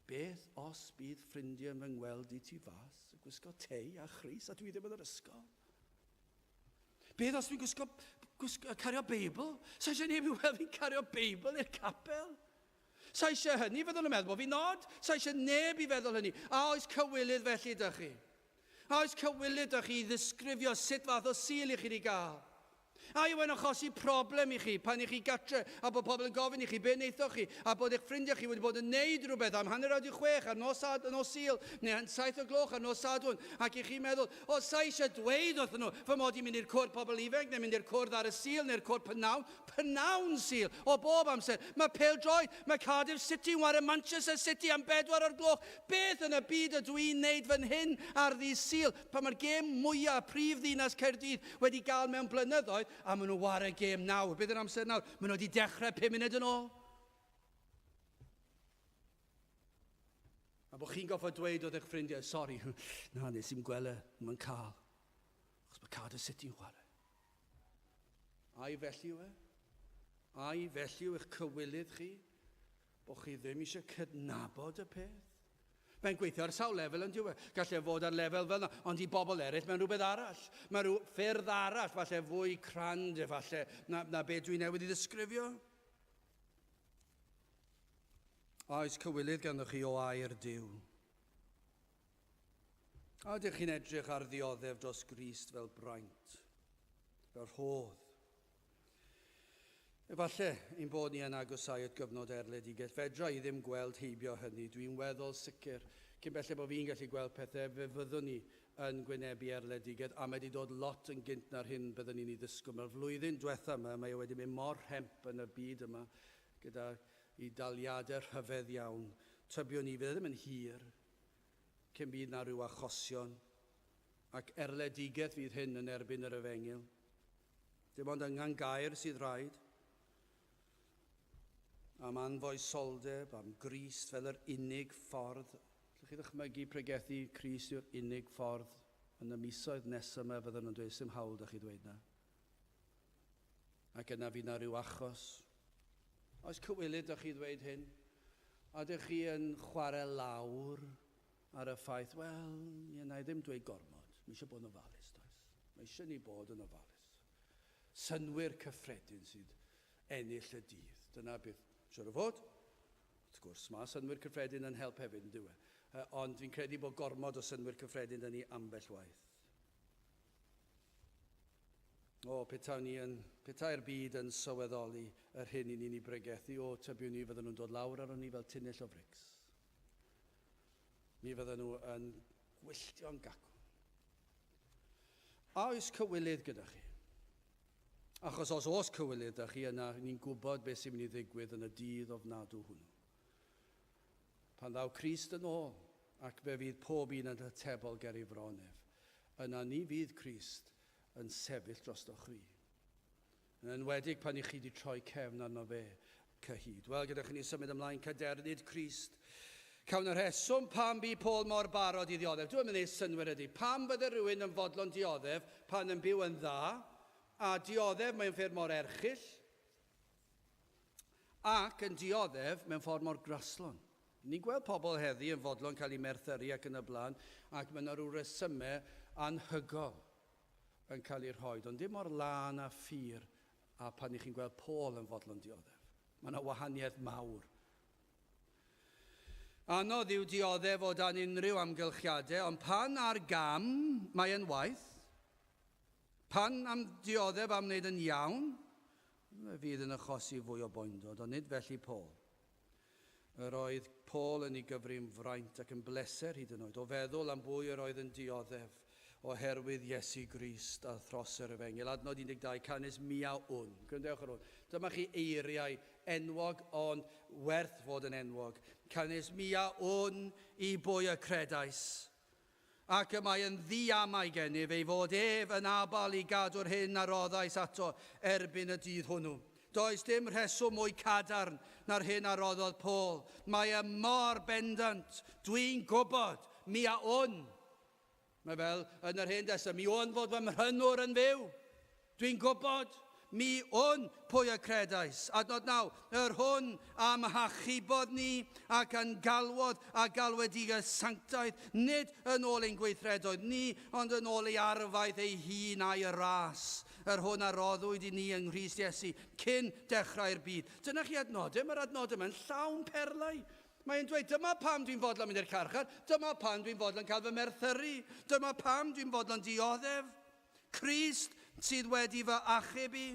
Beth os bydd ffrindiau yn fy ngweld I tu fas, gwisgo tei a chrys, a dwi ddim yn yr ysgol? Beth os fi'n cario Beibl? Sa eisiau neb I weld fi'n cario Beibl i'r capel? Sa eisiau hynny, feddwl yn meddwl bod fi'n nod? Sa eisiau neb I feddwl hynny? A oes cywilydd felly ydych chi? A oes cywilydd â chi ddisgrifio sut fath o sul I chi wedi gael? A yw e'n achosi problem I chi pan I chi gatre a bod pobl yn gofyn I chi be wneithoch chi a bod eich ffrindiau chi wedi bod yn neud rhywbeth am 6:30 ar nos Sul neu 7:00 ar nos Sadwrn ac I chi meddwl, o sa eisiau dweud wrthyn nhw fy mod I mynd i'r cwrdd pobl ifanc neu mynd i'r cwrdd ar y Sul neu'r cwrdd Pnawn Sul o bob amser. Mae Pêl-droed, mae Cardiff City yn wario Manchester City am 4:00. Beth yn y byd ydw i'n neud fan hyn ar ddydd Sul pan mae'r gêm mwyaf prif ddinas Caerdydd wedi gael mewn blynyddoedd a maen nhw wario gêm nawr. Bydd yn amser nawr. Maen nhw wedi dechrau 5 munud yn ôl. A bod chi'n goffod dweud oedd eich ffrindiau, sori, na, nes i'n gweld mae'n cael. Achos mae Cardiff City yn chwarae. Ai felly yw e? Ai felly yw eich cywilydd chi? Bod chi ddim eisiau cydnabod y peth? Mae'n gweithio ar sawl lefel yn diwedd. Gallai fod ar lefel fel yna, ond I bobl eraill mae'n rhywbeth arall. Mae rhyw ffyrdd arall, falle fwy crand, falle, na beth dwi'n newydd I ddisgrifio. Oes cywilydd ganddoch chi o air Duw. A ydych chi'n edrych ar ddioddef dros Grist fel braint, fel rhodd. Efallai ein bod ni yn agosau at gyfnod erledigaeth. Fedra I ddim gweld heibio hynny. Dwi'n weddol sicr, cyn bellai bod fi'n gallu gweld pethau, fe fyddwn ni yn gwynebu erledigaeth, a mae wedi dod lot yn gynt na'r hyn byddwn ni'n ei ddisgwyl. Mae'r flwyddyn diwetha yma, mae wedi mynd mor hemp yn y byd yma, gyda I daliadau rhyfedd iawn. Tybio ni, fe ddim yn hir, cyn bydd na rhyw achosion, ac erledigaeth fydd hyn yn erbyn yr Efengyl. Dim ond angen gair sydd rhaid, am anfoesoldeb, am Grist fel yr unig ffordd. Llwch chi ddychmygu pregethu Crist yw'r unig ffordd yn y misoedd nesaf yma fydden nhw'n dweud sy'n hawl da chi dweud na. Ac yna fydd na rhyw achos. Oes cywilydd da chi dweud hyn? A ydych chi yn chwarae lawr ar y ffaith, wel, na I ddim dweud gormod. Mi eisiau bod yn ofalus, does? Mae eisiau ni bod yn ofalus. Synwyr cyffredin sydd ennill y dydd. Dyna beth siwr o fod. Wrth gwrs, mae synwyr cyffredin yn help hefyd yn diwedd. Ond fi'n credu bod gormod o synwyr cyffredin yn ni ambell waith. Petai'r byd yn sylweddoli yr hyn i ni'n ei bregethu, tybiwn ni fydden nhw'n dod lawr ar ni fel tunnell o frics. Mi fydden nhw yn gwylltio'n gacw. A oes cywilydd gyda chi? Achos os oes cywilydd gyda chi, yna ni'n gwybod beth sy'n mynd i ddigwydd yn y dydd ofnadw hwnnw. Pan ddaw Crist yn ôl, ac fe fydd pob un yn atebol ger ei fronef, yna ni fydd Crist yn sefyll dros o chri. Yn enwedig pan i chi wedi troi cefn arno fe cyhyd. Wel, gyda chi ni symud ymlaen cadernid Crist. Cawn yr rheswm pam bu Paul mor barod i ddioddef. Dwi'n mynd i synwyr ydy. Pam bydde rhywun yn fodlon dioddef pan yn byw yn dda, a dioddef mewn ffyrdd mor erchyll, ac yn dioddef mewn ffordd mor graslon. Ni'n gweld pobl heddi yn fodlon cael ei merthyru ac yn y blaen, ac mae yna rhyw resymau anhygol yn cael ei rhoi, ond dim o'r lan a ffyr a pan i chi'n gweld Paul yn fodlon dioddef. Mae yna wahaniaeth mawr. Anodd yw dioddef o dan unrhyw amgylchiadau, ond pan ar gam mae yn waith, pan am dioddef am wneud yn iawn, fydd yn achosi fwy o boendod, ond nid felly Paul. Yr oedd Paul yn ei gyfri'n fraint ac yn bleser hyd yn oed, o feddwl am bwy yr oedd yn dioddef oherwydd Iesu Grist a throsor y fengil. Adnod 12, canis mia wn. Gwrandewch ar hwn. Dyma chi eiriau enwog ond werth fod yn enwog. Canis mia wn i bwy y credais. Ac y mae yn ddiamau gennyf ei fod ef yn abal i gadw'r hyn a roddais ato erbyn y dydd hwnnw. Does dim rheswm mwy cadarn na'r hyn a roddodd Paul. Mae e mor bendant. Dwi'n gwybod, mi a wn. Mae fel yn yr hen desa, mi wn fod fy mhrynwr yn fyw. Dwi'n gwybod, mi wn pwy y credais. Adnod 9, yr hwn am hachubodd ni ac yn galwodd a galwedig y sanctaeth, nid yn ôl ein gweithredoedd ni, ond yn ôl ei arfaeth ei hun a'i ras. Yr hwn a roddwyd i ni yng Nghrist Iesu cyn dechrau'r byd. Dyna chi adnodau, mae'r adnodau yma'n llawn perlau. Mae'n dweud, dyma pam dwi'n fodlon mynd i'r carchar, dyma pam dwi'n fodlon cael fy merthyru, dyma pam dwi'n fodlon dioddef. Crist sydd wedi fy achub i.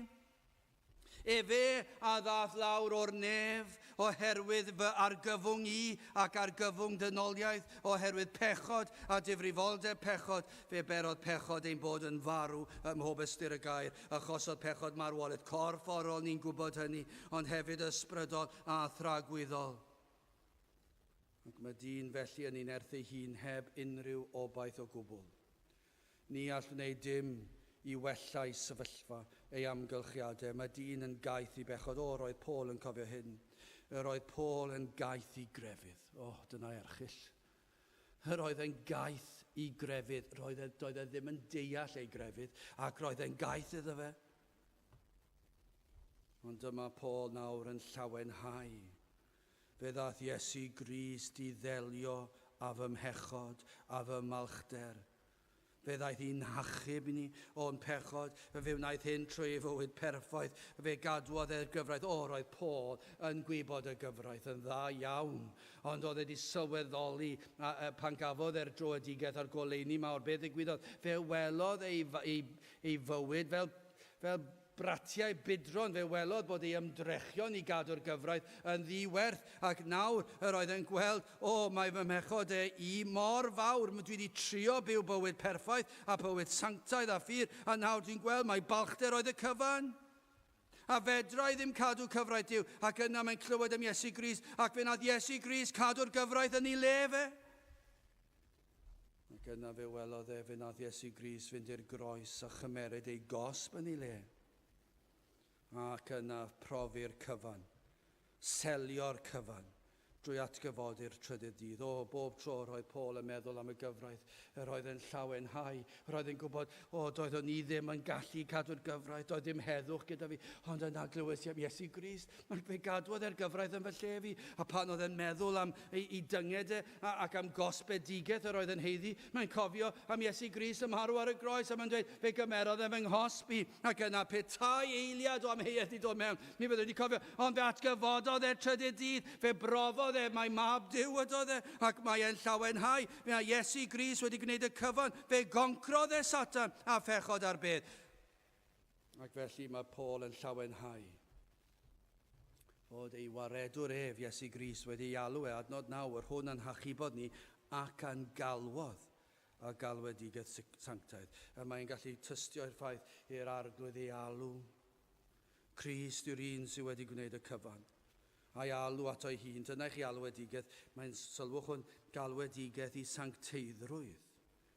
Fe a ddath lawr o'r nef oherwydd fy argyfwng i ac argyfwng dynoliaeth, oherwydd pechod a difrifoldeb pechod. Fe berodd pechod ein bod yn farw ym mhob ystyr y gair, achosodd pechod marwolaeth corfforol, ni'n gwybod hynny, ond hefyd ysbrydol a thragwyddol. Ac mae dyn felly yn un erth ei hun heb unrhyw obaith o gwbl. Ni all wneud dim i wellai sefyllfa ei amgylchiadau. Mae dyn yn gaeth i bechod. Roedd Paul yn cofio hyn. Roedd Paul yn gaeth i grefydd. Dyna erchyll. Roedd e'n gaeth i grefydd. Roedd e ddim yn deall ei grefydd, ac roedd e'n gaeth iddo fe. Ond dyma Paul nawr yn llawenhau. Fe ddath Iesu Grist i ddelio a fy mhechod a fy malchder. Fe ddaeth i'n hachub ni o'n pechod, fe wnaeth hyn trwy ei fywyd perffaith, fe gadwodd e'r gyfraith. Roedd Paul yn gwybod y gyfraith yn dda iawn, ond oedd wedi sylweddoli pan gafodd e'r droedigaeth a'r goleuni mawr, beth ddigwyddodd. Fe welodd ei fywyd fel bratiau bydron. Fe welodd bod ei ymdrechion i gadw'r gyfraith yn ddiwerth, ac nawr yr oedd yn gweld, mae fy mechod i mor fawr, dwi wedi trio byw bywyd perffaith a bywyd sanctaidd a ffyr, a nawr dwi'n gweld mae balchder oedd y cyfan. A fedrai ddim cadw cyfraith Duw, ac yna mae'n clywed am Iesu Grist, ac fe nath Iesu Grist cadw'r gyfraith yn ei le fe. Ac yna fe welodd fe nath Iesu Grist fynd i'r groes a chymerid ei gosb yn ei le. Ac yna profi'r cyfan, selio'r cyfan, drwy atgyfodir trydydd dydd. O, bob tro roedd Paul yn meddwl am y gyfraith, roedd yn llawenhau, roedd yn gwybod, doedd ni ddim yn gallu cadw'r gyfraith, doedd ddim heddwch gyda fi, ond yna glywes i am Iesu Grist, mae'n fe gadwodd e'r gyfraith yn fy lle fi, a pan oedd yn meddwl am ei dynged ac am gosbedigaeth yr oedd yn heiddi, mae'n cofio am Iesu Grist ym marw ar y groes, a mae'n dweud, fe gymerodd e fy nghosbi, ac yna petai eiliad o amheuaeth i dod mewn. Mi fydde wedi cofio, ond fe atgyfododd e trydydd dydd, fe brofodd mae mab Duw ydodd e, ac mae e'n llawenhau. Mae Iesu Grist wedi gwneud y cyfan, fe goncrodd e Satan a phechod ar bedd. Ac felly mae Paul yn llawenhau. Fod ei waredwr ef, Iesu Grist, wedi ei alw e, adnod 9, yr hwn yn hachubod ni ac yn galwodd a galwedigaeth sanctaidd. A mae'n gallu tystio i'r ffaith i'r arglwydd ei alw. Crist yw'r un sydd wedi gwneud y cyfan. A'i alw ato ei hun. Dyna chi alwedigaeth. Mae'n sylwch hwn galwedigaeth i sancteiddrwydd.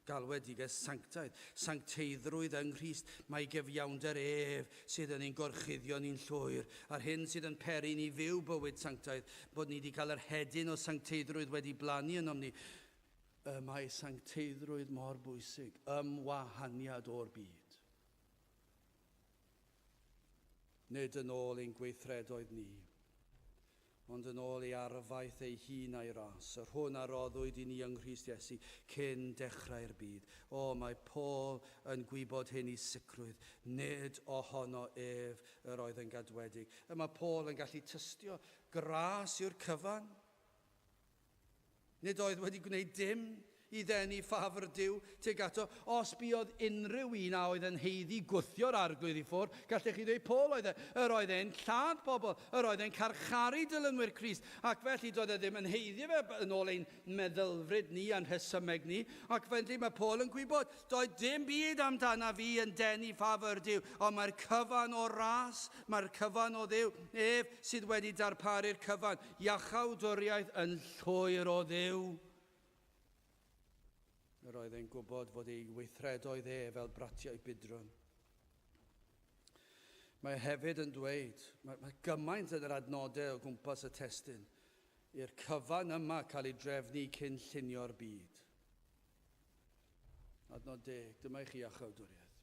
Galwedigaeth sanctaidd. Sancteiddrwydd yng Nghrist. Mae gyfiawnder ef sydd yn ein gorchuddio ni'n llwyr. A'r hyn sydd yn peri ni fyw bywyd sanctaidd. Bod ni wedi cael yr hedyn o sancteiddrwydd wedi blannu yn ni. Mae sancteiddrwydd mor bwysig. Ymwahaniad o'r byd. Nid yn ôl ein gweithredoedd ni, ond yn ôl ei arfaeth ei hun a'i ras, yr hwn a roddwyd i ni yng Nghrist Iesu cyn dechrau'r byd. Mae Paul yn gwybod hyn i sicrwydd, nid ohono ef yr oedd yn gadwedig. Mae Paul yn gallu tystio gras yw'r cyfan. Nid oedd wedi gwneud dim i ddenu ffafr Duw tuag ato. Os buodd unrhyw un a oedd yn heiddi gwthio'r arglwydd i ffwrdd, gallech chi ddweud Paul oedd e. Yr oedd e'n lladd pobl, yr oedd e'n carcharu dilynwyr Crist, ac felly doedd e ddim yn heiddi fe yn ôl ein meddylfryd ni a'n rhesymeg ni, ac felly mae Paul yn gwybod, doedd dim byd amdana fi yn denu ffafr Duw, ond mae'r cyfan o ras, mae'r cyfan o Dduw, ef sydd wedi darparu'r cyfan, iachawdwriaeth yn llwyr o Dduw. Yr oedd e'n gwybod fod ei weithredoedd fel bratiau bydron. Mae hefyd yn dweud, mae gymaint yn yr adnodau o gwmpas y testun, i'r cyfan yma cael ei drefnu cyn llunio'r byd. Adnod 10, dyma i chi achawdwriaeth.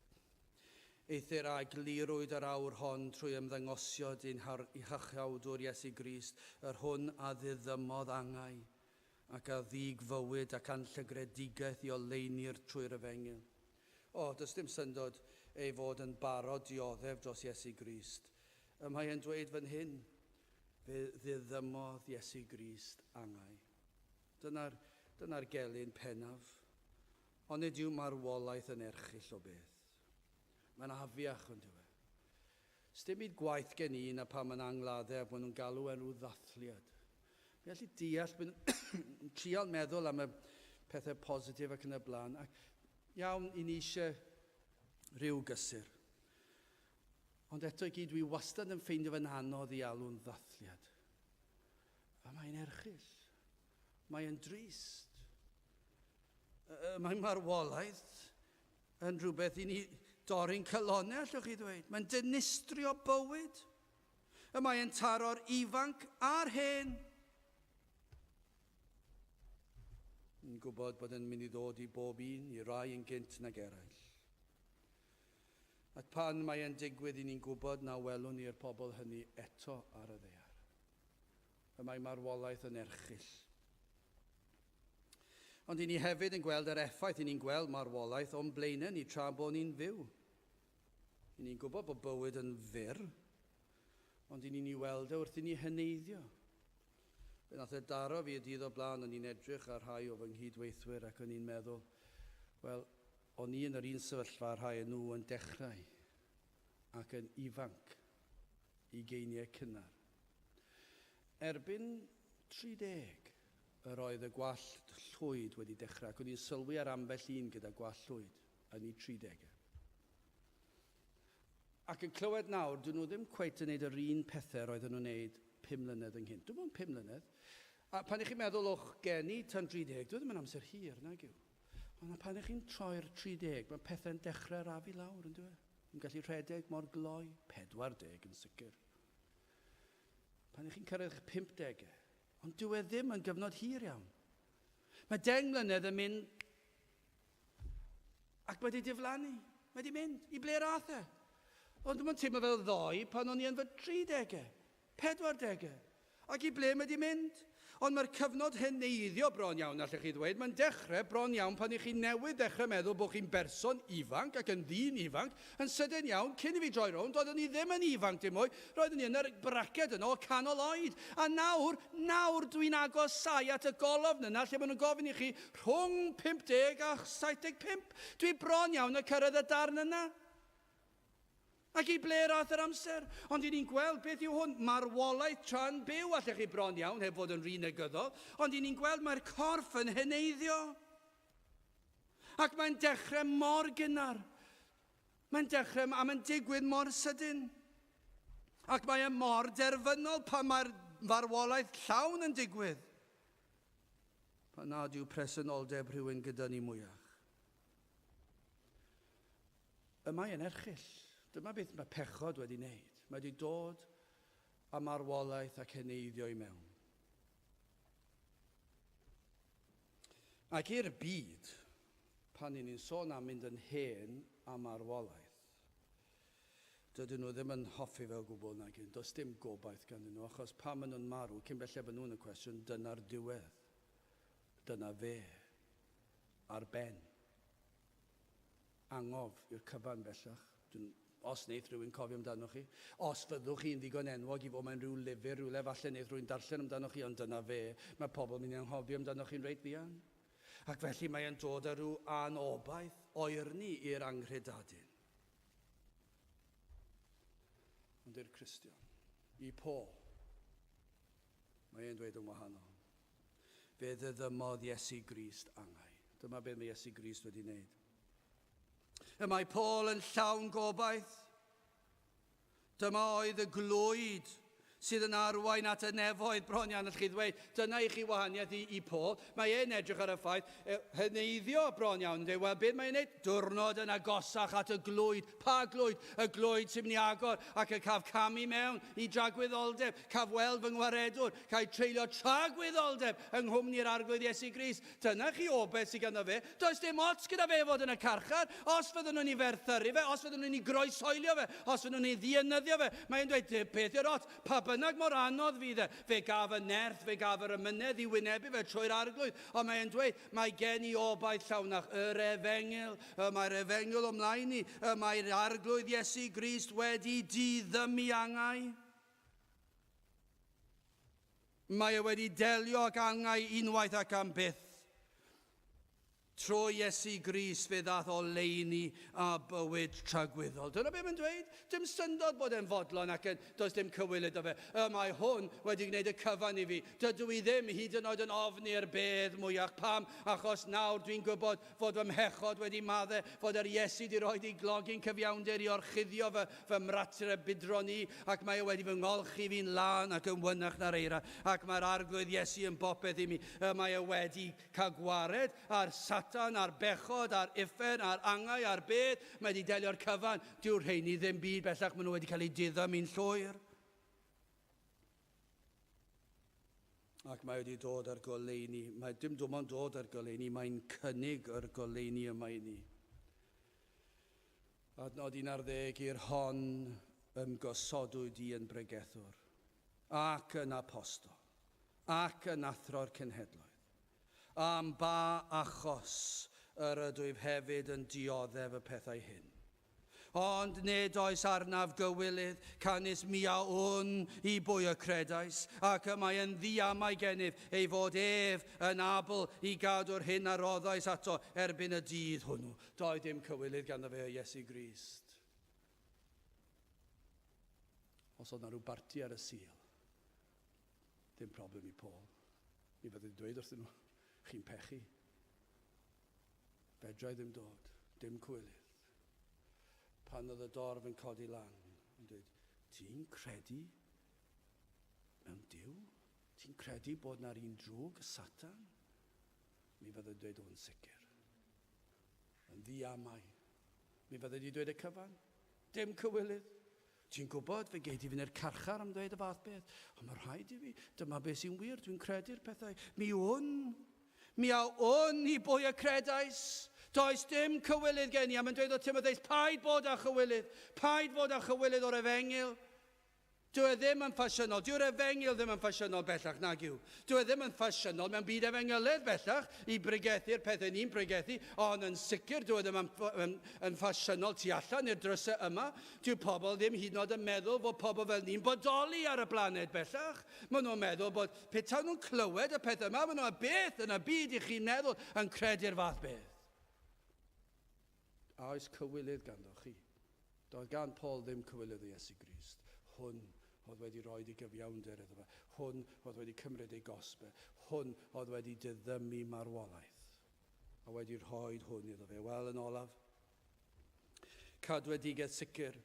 Eithir a glirwyd yr awr hon trwy ymddangosiad i'n hachawdwr Iesu Grist, yr hwn a ddiddymodd angau, ac a ddig fywyd ac anllygredigaeth i oleini'r trwy'r efengil. Does dim syndod ei fod yn barod dioddef dros Iesu Grist. Mae'n dweud fan hyn, fe ddiddymodd Iesu Grist angau. Dyna'r gelyn pennaf. Ond nid yw marwolaeth yn erchill o beth. Mae'n afiach yn dweud. Sdim byd gwaith gen i na pan mae'n angladdau a bod nhw'n galw enw ddathliad. Fe allu deall, yn trial meddwl am y pethau positif ac yn y blaen. Ac iawn, i ni eisiau rhyw gysur. Ond eto i gyd, dwi wastad yn ffeindio fe'n anodd i alw'n ddathliad. A mae'n erchill. Mae'n drist. Mae'n marwolaeth yn rhywbeth i ni dorri'n cylonau, allwch chi ddweud. Mae'n dynistrio bywyd. Mae'n taro'r ifanc a'r hen. Yn gwybod bod yn mynd i ddod i bob un, i rai yn gynt nag eraill. Ac pan mae e'n digwydd i ni'n gwybod na welwn ni'r pobl hynny eto ar y ddaear. Mae marwolaeth yn erchill. Ond i ni hefyd yn gweld yr effaith, i ni'n gweld marwolaeth o'n blaenau ni tra bod ni'n fyw. I ni'n gwybod bod bywyd yn fyr, ond i ni'n ei weld wrth i ni hyneiddio. Fe nath e daro fi y dydd o blaen, o'n i'n edrych ar rhai o fy nghydweithwyr ac o'n i'n meddwl, wel, o'n i yn yr un sefyllfa ar rhai nhw yn dechrau ac yn ifanc i geiniau cynnar. Erbyn 30, yr oedd y gwallt llwyd wedi dechrau, ac o'n i'n sylwi ar ambell un gyda gwallt llwyd yn ei 30. Ac yn clywed nawr, dyn nhw ddim cweit yn gwneud yr un pethau roedden nhw'n gwneud 5 mlynedd ynghynt. Dwi'n meddwl 5 mlynedd. A pan ych chi'n meddwl o'ch geni tan 30, dwi ddim yn amser hir, nag yw. Ond pan ych chi'n troi'r 30, mae pethau'n dechrau rafu lawr, yn dwi? Yn gallu rhedeg mor gloi, 40 yn sicr. Pan ych chi'n cyrraedd eich 50, Ond dyw e ddim yn gyfnod hir iawn. Mae 10 mlynedd yn mynd ac wedi diflannu. Mae wedi mynd i ble rath e. Ond dwi'n teimlo fel ddoi pan o'n i yn fy 30au, 40au. Ac i ble mae wedi mynd. Ond mae'r cyfnod heneiddio bron iawn, allech chi ddweud. Mae'n dechrau bron iawn pan i chi newydd dechrau meddwl bod chi'n berson ifanc ac yn ddyn ifanc. Yn sydyn iawn, cyn i fi droi rownd, doeddwn i ddim yn ifanc dim mwy. Roeddwn i yn yr braced yno o canol oed. A nawr dwi'n agosau at y golofn yna lle maen nhw'n gofyn i chi rhwng 50 a 75. Dwi bron iawn yn cyrraedd y darn yna. Ac i ble rath yr amser. Ond i ni'n gweld beth yw hwn. Marwolaeth tra'n byw allech chi bron iawn, heb fod yn rhy negyddol. Ond i ni'n gweld mae'r corff yn heneiddio. Ac mae'n dechrau mor gynnar. Mae'n dechrau, a mae'n digwydd mor sydyn. Ac mae mor derfynol pan mae'r farwolaeth llawn yn digwydd. Pan nad yw presenoldeb rhywun gyda ni mwyach. Y mae yn erchyll. Dyma beth mae pechod wedi wneud. Mae wedi dod â marwolaeth ac heneiddio i mewn. Ac i'r byd, pan ni'n sôn am mynd yn hen a marwolaeth, dydyn nhw ddim yn hoffi fel gwbl nag un. Does dim gobaith ganddyn nhw, achos pan maen nhw'n marw, cyn belled bod nhw'n y cwestiwn, dyna'r diwedd. Dyna fe. Ar ben. Angof i'r cyfan bellach. Os wneith rhywun cofio amdano chi, os fyddwch chi'n ddigon enwog i fod mewn rhyw lyfr, rhywle falle wneith rhywun darllen amdano chi, ond dyna fe, mae pobl mynd i'n anghofio amdano chi'n reit fuan. Ac felly mae'n dod â rhyw anobaith oerni i'r anghredadyn. Ond i'r Cristion, i Paul, mae'n dweud yn wahanol. Fe ddydymodd Iesu Grist angau. Dyma beth mae Iesu Grist wedi wneud. Y mae Paul yn llawn gobaith. Dyma oedd y glwyd sydd yn arwain at y nefoedd bron iawn allech chi ddweud. Dyna i chi wahaniaeth i Paul. Mae e'n edrych ar y ffaith, heneiddio bron iawn. Wel, beth mae'n gwneud? Diwrnod yn agosach at y glwyd. Pa glwyd? Y glwyd sy'n mynd i agor ac y caf camu mewn i dragwyddoldeb. Caf weld fy ngwaredwr. Cael treulio tragwyddoldeb yng nghwmni'r arglwydd Iesu Grist. Dyna chi obeth sydd ganddo fe. Does dim ots gyda fe fod yn y carchar. Os fydden nhw'n ei ferthyru fe, os fydden nhw'n ei groesoelio fe, os fydden nhw'n ei ddienyddio fe. Mae'n dweud, beth yw'r ots? Pa bynnag mor anodd fydd e. Fe gaf y nerth, fe gaf yr ymynedd i wynebu fe trwy'r arglwydd. Ond mae'n dweud, mae gen i obaith llawnach yr efengil. Mae'r efengil ymlaen ni. Mae'r arglwydd Iesu Grist wedi diddymu angau. Mae e wedi delio ac angau unwaith ac am byth. Tro Iesu Grist fe ddath o leini a bywyd tragwyddol. Dyna beth mae'n dweud? Dim syndod bod e'n fodlon ac does dim cywilydd o fe. Mae hwn wedi gwneud y cyfan i fi. Dydw i ddim hyd yn oed yn ofni'r bedd mwyach. Pam? Achos nawr dwi'n gwybod fod fy mhechod wedi maddau, fod yr Iesu di roed i glogi'n cyfiawnder i orchuddio fy mratur y bydron i, ac mae e wedi fy ngolchi fi'n lan ac yn wynach na'r eira. Ac mae'r arglwydd Iesu yn bopeth i mi. Mae e wedi cael gwared ar Satan, ar bechod, ar uffen, ar angau, ar bedd. Mae wedi delio'r cyfan. Dyw'r rheini ddim byd bellach, maen nhw wedi cael ei diddam i'n llwyr. Ac mae wedi dod ar goleuni. Mae dim dim ond dod ar goleuni, mae'n cynnig yr goleuni yma i ni. Adnod 11 i'r hon ymgosodwyd i yn bregethwr, ac yn apostol, ac yn athro'r cenhedloedd. Am ba achos yr ydwyf hefyd yn dioddef y pethau hyn. Ond nid oes arnaf gywilydd canis mia wn i bwy y credais, ac y mae yn ddiamau gennyf ei fod ef yn abl i gadw'r hyn a roddais ato erbyn y dydd hwnnw. Doedd dim cywilydd ganddo fe Iesu Grist. Os oedd na rhyw barti ar y sil, dim problem i Paul. Mi fyddi dweud wrthyn nhw, chi'n pechu. Fedrai ddim dod, dim cywilydd. Pan oedd y dorf yn codi lan, yn dweud, ti'n credu mewn Duw? Ti'n credu bod na'r un drwg, y Satan? Mi fyddi dweud o'n sicr. Yn ddiamau. Mi fyddi di dweud y cyfan? Dim cywilydd. Ti'n gwybod, fe gei di fynd i'r carchar am dweud y fath beth. Ond mae rhaid i fi, dyma beth sy'n wir, dwi'n credu'r pethau. Mi a wn i bwy y credais. Does dim cywilydd gen i. A mae'n dweud o Timotheus, paid bod â chywilydd. Paid bod â chywilydd o'r Efengil. Dyw e ddim yn ffasiynol. Dyw'r Efengil ddim yn ffasiynol bellach, nag yw. Dyw e ddim yn ffasiynol mewn byd Efengyloedd bellach i bregethu'r pethau ni'n bregethu, ond yn sicr dyw e ddim yn ffasiynol tu allan i'r drysau yma. Dyw pobl ddim hyd yn oed yn meddwl bod pobl fel ni'n bodoli ar y blaned bellach. Maen nhw'n meddwl bod petawn nhw'n clywed y pethau yma, maen nhw'n beth yn y byd i chi'n meddwl yn credu'r fath beth. A oes cywilydd ganddo chi. Doedd gan Paul ddim cywilydd i Iesu Grist. Hwn oedd wedi rhoi ei gyfiawnder iddo fe. Hwn oedd wedi cymryd ei gosbe. Hwn oedd wedi diddymu marwolaeth. A wedi rhoi hwn iddo fe. Wel, yn olaf, cadwedigaeth sicr.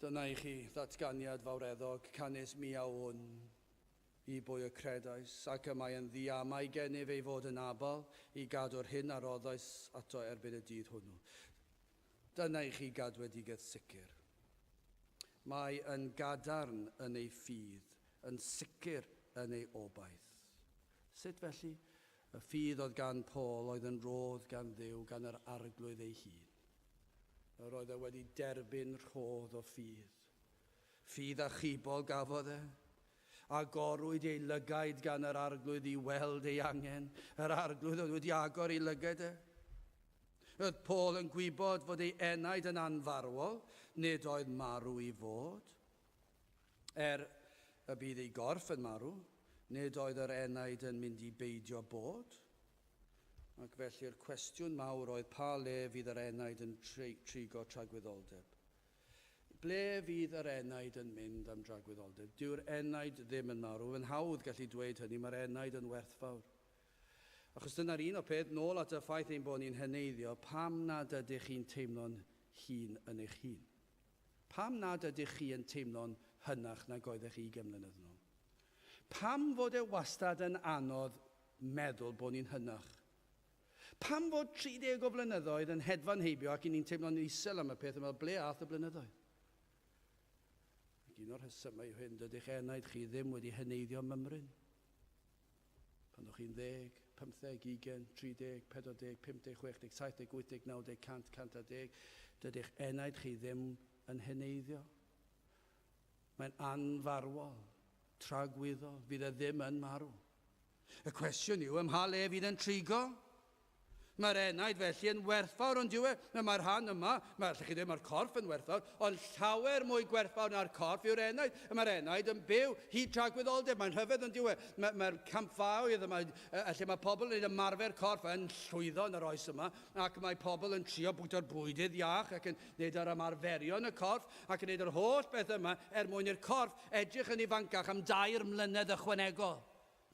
Dyna i chi ddatganiad fawreddog, canis mi a wn i bwy y credais, ac y mae yn ddiamau gennyf ei fod yn abal i gadw'r hyn a roddais ato erbyn y dydd hwnnw. Dyna i chi gadwedigaeth sicr. Mae yn gadarn yn ei ffydd, yn sicr yn ei obaith. Sut felly? Y ffydd oedd gan Paul oedd yn rodd gan Dduw, gan yr arglwydd ei hun. Yr oedd e wedi derbyn rhodd o ffydd. Ffydd achubol gafodd e. Agorwyd ei lygaid gan yr arglwydd i weld ei angen. Yr arglwydd oedd wedi agor ei lygad e. Oedd Paul yn gwybod fod ei enaid yn anfarwol, nid oedd marw i fod. Y bydd ei gorff yn marw, nid oedd yr enaid yn mynd i beidio bod. Ac felly'r cwestiwn mawr oedd pa le fydd yr enaid yn trigo tragwyddoldeb. Ble fydd yr enaid yn mynd am dragwyddoldeb? Dyw'r enaid ddim yn marw. Yn hawdd gallu dweud hynny, mae'r enaid yn werthfawr. Achos dyna'r un o peth, nôl at y ffaith ein bod ni'n heneiddio, pam nad ydych chi'n teimlo'n hun yn eich hun? Pam nad ydych chi yn teimlo'n hynach nag oeddech chi 20 mlynedd yn ôl? Pam fod e wastad yn anodd meddwl bod ni'n hynach? Pam fod 30 o blynyddoedd yn hedfan heibio ac ni'n teimlo'n isel am y peth yma, ble ath y blynyddoedd? Ac un o'r rhesymau yw hyn, dydych enaid chi ddim wedi heneiddio mymryn. Pan o'ch chi'n 10, 15, 20, 30, 40, 50, 60, 70, 80, 90, 100, 110, dydych enaid chi ddim yn heneiddio. Mae'n anfarwol, tragwyddol, fydd e ddim yn marw. Y cwestiwn yw, ym mha le fydd yn trigo? Mae'r enaid felly yn werthfawr, ond dyw e, mae'r rhan yma, mae'r corff yn werthfawr, ond llawer mwy gwerthfawr na'r corff yw'r enaid. Mae'r enaid yn byw hyd tragwyddoldeb, mae'n rhyfedd yn dyw e. Mae'r campfawdd yma, lle mae pobl yn ymarfer corff yn llwyddo yn yr oes yma, ac mae pobl yn trio bwyta'r bwydydd iach ac yn neud yr ymarferion y corff, ac yn neud yr holl beth yma mwyn i'r corff edrych yn ifancach am 2 mlynedd ychwanegol.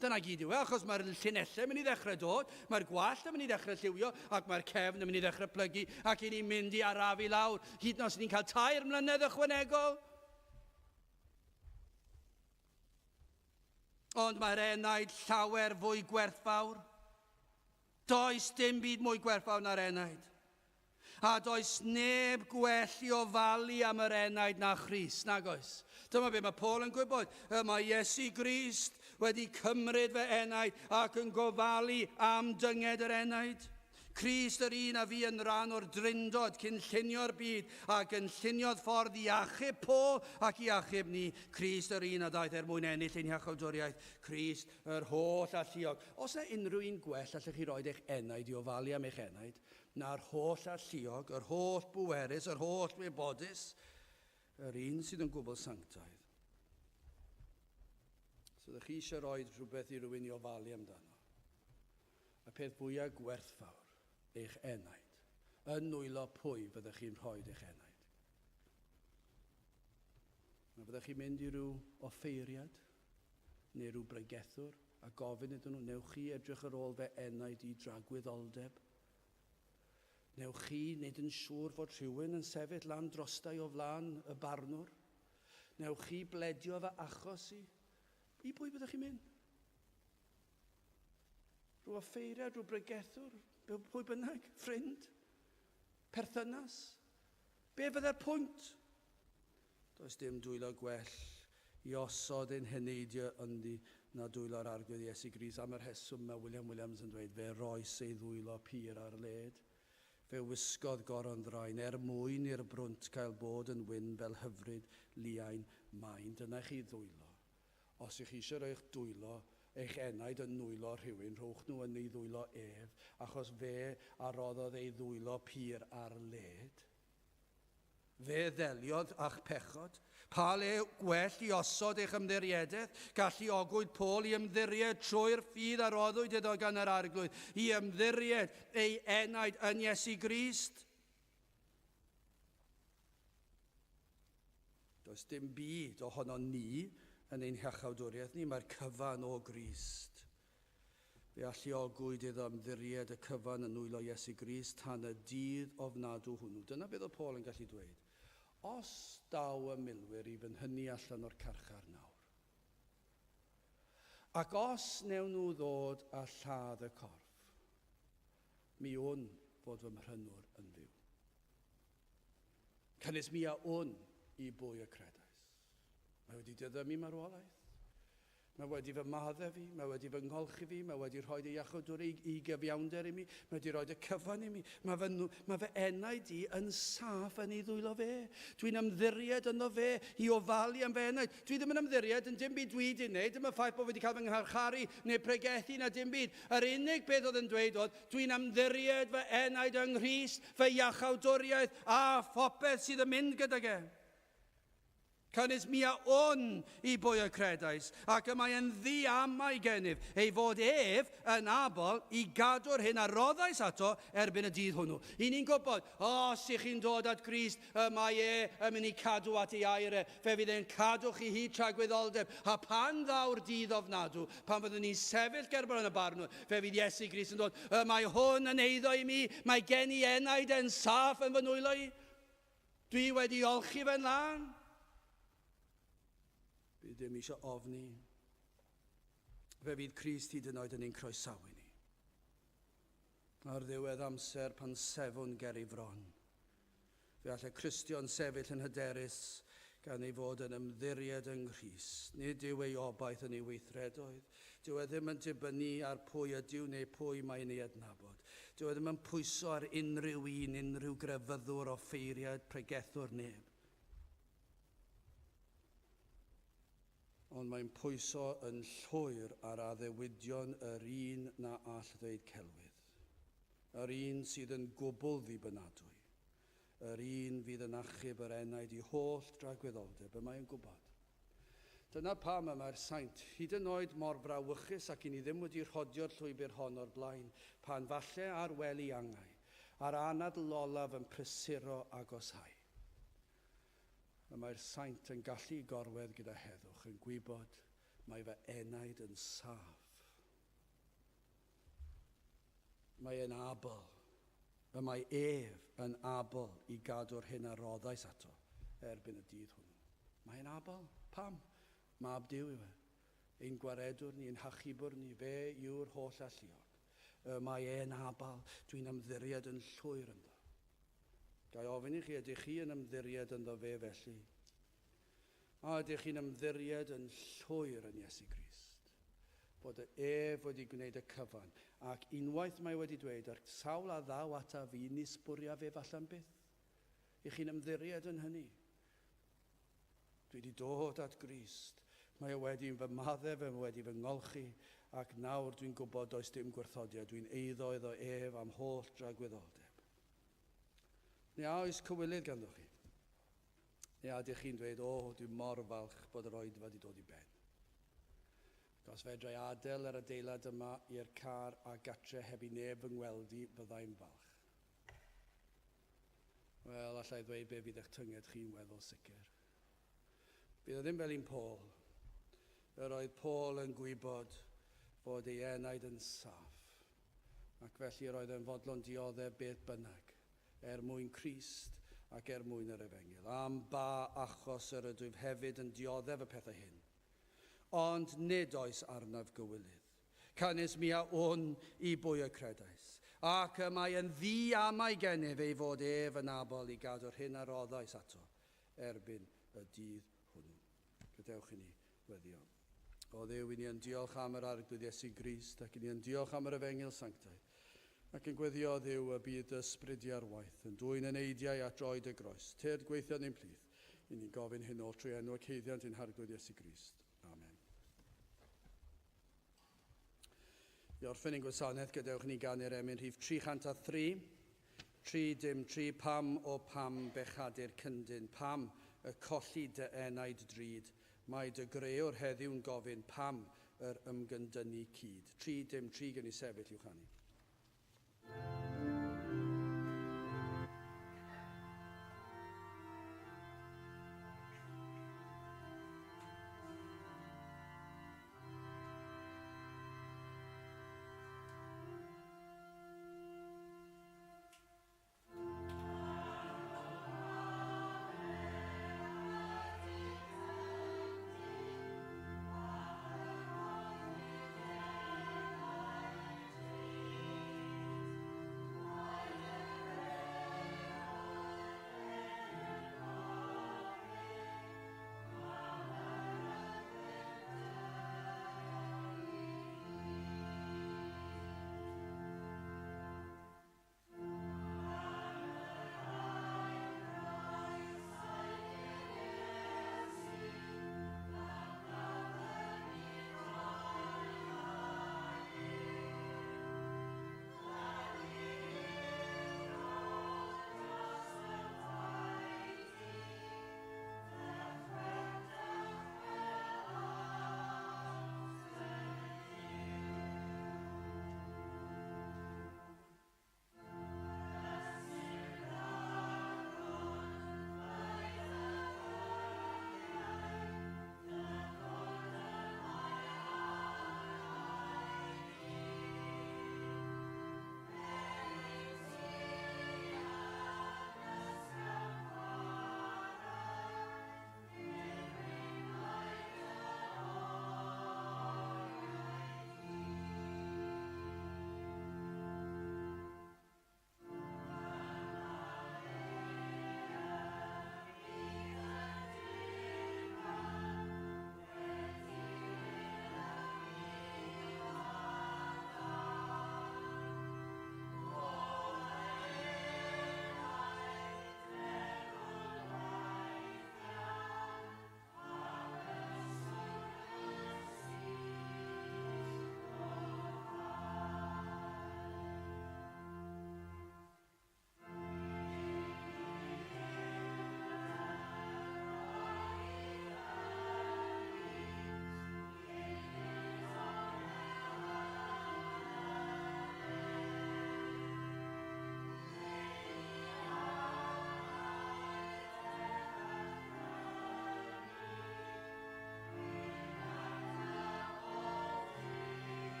Dyna gyd yw e, achos mae'r llinellau yn mynd i ddechrau dod, mae'r gwallt yn mynd i ddechrau lliwio, ac mae'r cefn yn mynd i ddechrau plygu, ac i ni'n mynd i arafu lawr, hyd yn oes ni'n cael 2 mlynedd ychwanegol. Ond mae'r enaid llawer fwy gwerthfawr. Does dim byd mwy gwerthfawr na'r enaid. A does neb gwell i ofalu am yr enaid na Christ, nag oes. Dyma be mae Paul yn gwybod. Mae Iesu Grist wedi cymryd fy enaid ac yn gofalu am dynged yr enaid. Crist yr un a fi yn rhan o'r drindod cyn llunio'r byd ac yn llunio'r ffordd i achub Paul ac i achub ni. Crist yr un a daeth mwyn ennill ein iachawdwriaeth. Crist yr holl alluog. Os yna unrhyw un gwell allwch chi roed eich enaid i ofalu am eich enaid, na'r holl alluog, yr holl bwerus, yr holl wybodus, yr un sydd yn gwbl sanctaidd. So ydych chi eisiau rhoi rhywbeth i rywun i ofalu amdano. Y peth fwyaf gwerthfawr, eich enaid. Yn nwylo pwy fyddech chi'n rhoi eich enaid. A fyddech chi'n mynd i ryw offeiriad, neu ryw bregethwr, a gofyn iddyn nhw, newch chi edrych ar ôl fe enaid i dragwyddoldeb? Newch chi wneud yn siŵr fod rhywun yn sefyll lan drostau o flaen y barnwr? Newch chi bledio fy achos i? I pwy byddech chi'n mynd? Rhyw offeiriad, rhyw bregethwr, pwy bynnag, ffrind, perthynas. Be fydda'r pwynt? Does dim dwylo gwell i osod ein heneidio ynddi na dwylo'r arglwydd Iesu Grist. Am yr heswm mae William Williams yn dweud, fe roes ei ddwylo pur ar led. Fe wisgodd goron ddraen mwyn i'r brwnt cael bod yn wyn fel hyfryd liain main. Dyna chi ddwylo. Os ych chi eisiau rhoi'ch dwylo, eich enaid yn nwylo rhywun, rhowch nhw yn ei ddwylo ef, achos fe aroddodd ei ddwylo pur ar led. Fe ddeliodd a'ch pechod. Pa le gwell i osod eich ymddiriedeth, gallu ogwyd Paul i ymddiried trwy'r ffydd aroddwyd iddo gan yr arglwydd, i ymddiried ei enaid yn Iesu Grist. Does dim byd ohono ni yn ein hiachawdwriaeth ni, mae'r cyfan o Grist. Fe alluogwyd iddo ymddiried y cyfan yn nwylo Iesu Grist tan y dydd ofnadw hwnnw. Dyna beth o Paul yn gallu dweud. Os daw y milwyr i fy hynny allan o'r carchar nawr, ac os newn nhw ddod a lladd y corff, mi wn fod fy mhrynwr yn fyw. Cynnes mi a wn i bwy y credais. Mae wedi dyddymu marwolaeth. Mae wedi fy madde fi, mae wedi fy ngolchi fi, mae wedi rhoi ei iachawdwr i gyfiawnder i mi, mae wedi rhoi y cyfan i mi. Mae fy enaid i yn saff yn ei ddwylo fe. Dwi'n ymddiried yno fe i ofalu am fy enaid. Dwi ddim yn ymddiried yn dim byd dwi wedi wneud, dim y ffaith bod wedi cael fy ngharcharu neu pregethu na dim byd. Yr unig beth oedd yn dweud oedd, dwi'n ymddiried fy enaid yng Nghrist, fy iachawdwriaeth a phopeth sydd yn mynd gydag e. Cynnes mi a wn i bwy y credais, ac y mae yn ddiamau gennyf, ei fod ef yn abol i gadw'r hyn a roddais ato erbyn y dydd hwnnw. I ni'n gwybod, os ych chi'n dod at Grist, mae e yn mynd i cadw at ei air e, fe fydd e'n cadw chi hyd tra gwyddordeb. A pan ddaw'r dydd ofnadw, pan fyddwn ni'n sefyll gerbron y barnw, fe fydd Iesu Grist yn dod, mae hwn yn eiddo i mi, mae gen i enaid yn saff yn fy nwylo i. Dwi wedi olchi fe'n lan. Bydd dim eisiau ofni. Fe fydd Crist hyd yn oed yn ein croesawu ni. Ar ddiwedd amser pan sefwn ger ei fron. Fe all y Cristion sefyll yn hyderus gan ei fod yn ymddiried yng Nghrist. Nid yw ei obaith yn ei weithredoedd. Dyw e ddim yn dibynnu ar pwy ydyw neu pwy mae'n ei adnabod. Dyw e ddim yn pwyso ar unrhyw un, unrhyw grefyddwr o ffeiriad, pregethwr neb. Ond mae'n pwyso yn llwyr ar addewidion yr un na all ddweud celwydd. Yr un sydd yn gwbl ddibynadwy. Yr un fydd yn achub yr enaid i holl dragwyddoldeb, y mae'n gwybod. Dyna pam mae'r saint hyd yn oed mor frawychus ac i ni ddim wedi rhodio'r llwybr hon o'r blaen, pan falle ar wely angau, ar anad lolaf yn prysuro agosau. Mae'r saint yn gallu gorwedd gyda heddwch yn gwybod mae fy enaid yn saff. Mae e'n abl. Mae ef yn abl i gadw'r hyn a roddais ato erbyn y dydd hwnnw. Mae'n abl. Pam? Mab Duw yw e. Ein gwaredwr ni, ein hachubwr ni, fe yw'r holl alluog. Mae e'n abl. Dwi'n ymddiried yn llwyr ynddo. Gai ofyn i chi, ydych chi yn ymddiried ynddo fe felly? A ydych chi'n ymddiried yn llwyr yn Iesu Grist? Bod ef wedi gwneud y cyfan, ac unwaith mae wedi dweud, ar sawl a ddaw ata fi, ni sbwria fe falle'n byth. Ych chi'n ymddiried yn hynny? Dwi wedi dod at Grist. Mae wedi'n fy madde, fe wedi fy ngolchi, ac nawr dwi'n gwybod does dim gwrthodiad. Dwi'n eiddo iddo ef am holl dragwyddoldeb. Neu oes cywilydd ganddo chi? Neu ydych chi'n dweud, dwi'n mor falch bod yr oedfa wedi dod i ben. Os fedrai adael yr adeilad yma i'r car a gatre heb i neb yng ngweldi, byddai'n falch. Wel, allai ddweud be fydd eich tynged chi'n weddol sicr. Bydd ddim fel un Paul. Yr oedd Paul yn gwybod fod ei enaid yn saff. Ac felly roedd e'n fodlon dioddef beth bynnag, mwyn Crist ac mwyn yr Efengyl. Am ba achos yr ydwyf hefyd yn dioddef y pethau hyn. Ond nid oes arnaf gywilydd. Cynnes mi a wn i bwy y credais. Ac mae yn ddi am ei gennyf ei fod ef yn abol I gadw'r hyn a roddais ato, erbyn y dydd hwnnw. Gadewch I ni weddio. O Dduw, I ni yn diolch am yr arglwydd Iesu Grist, ac I ni yn diolch am yr efengil sanctaidd. Ac yn gweddio Dduw y bydd ysbrydiau'r waith, yn dwy'n yn eidiau at droed y groes. Tyrd gweithio ni'n plith. I ni gofyn hyn o trwy enw ceiddiant i'n harglwydd Iesu Grist. Amen. I orffen ein gwasanaeth, gadewch ni gan i'r emyn rhif 303. 3-3, pam o pam bechadur cyndyn, pam y colli dy enaid drud. Mae dy grewr heddiw'n gofyn pam yr ymgyndynu cyd. 3-3 gen I sefyll i'w chanu.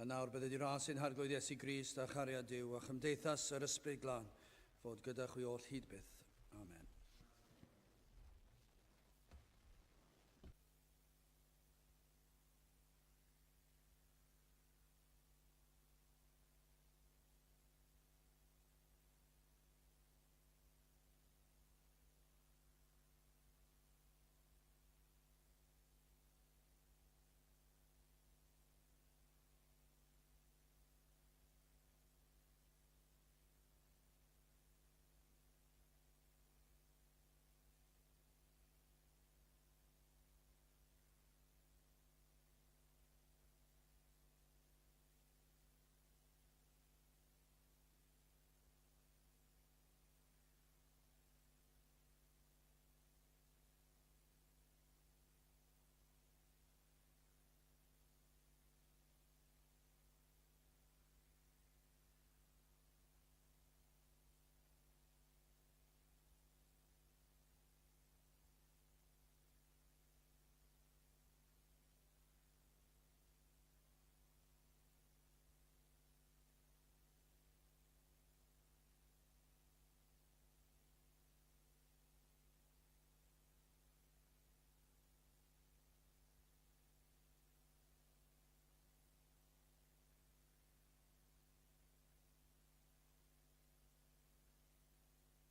Nawr bydde di ras i'n harglwydd Iesu Grist a chariad Duw a chymdeithas yr ysbryd glân fod gyda chwi oll hyd byth. Amen.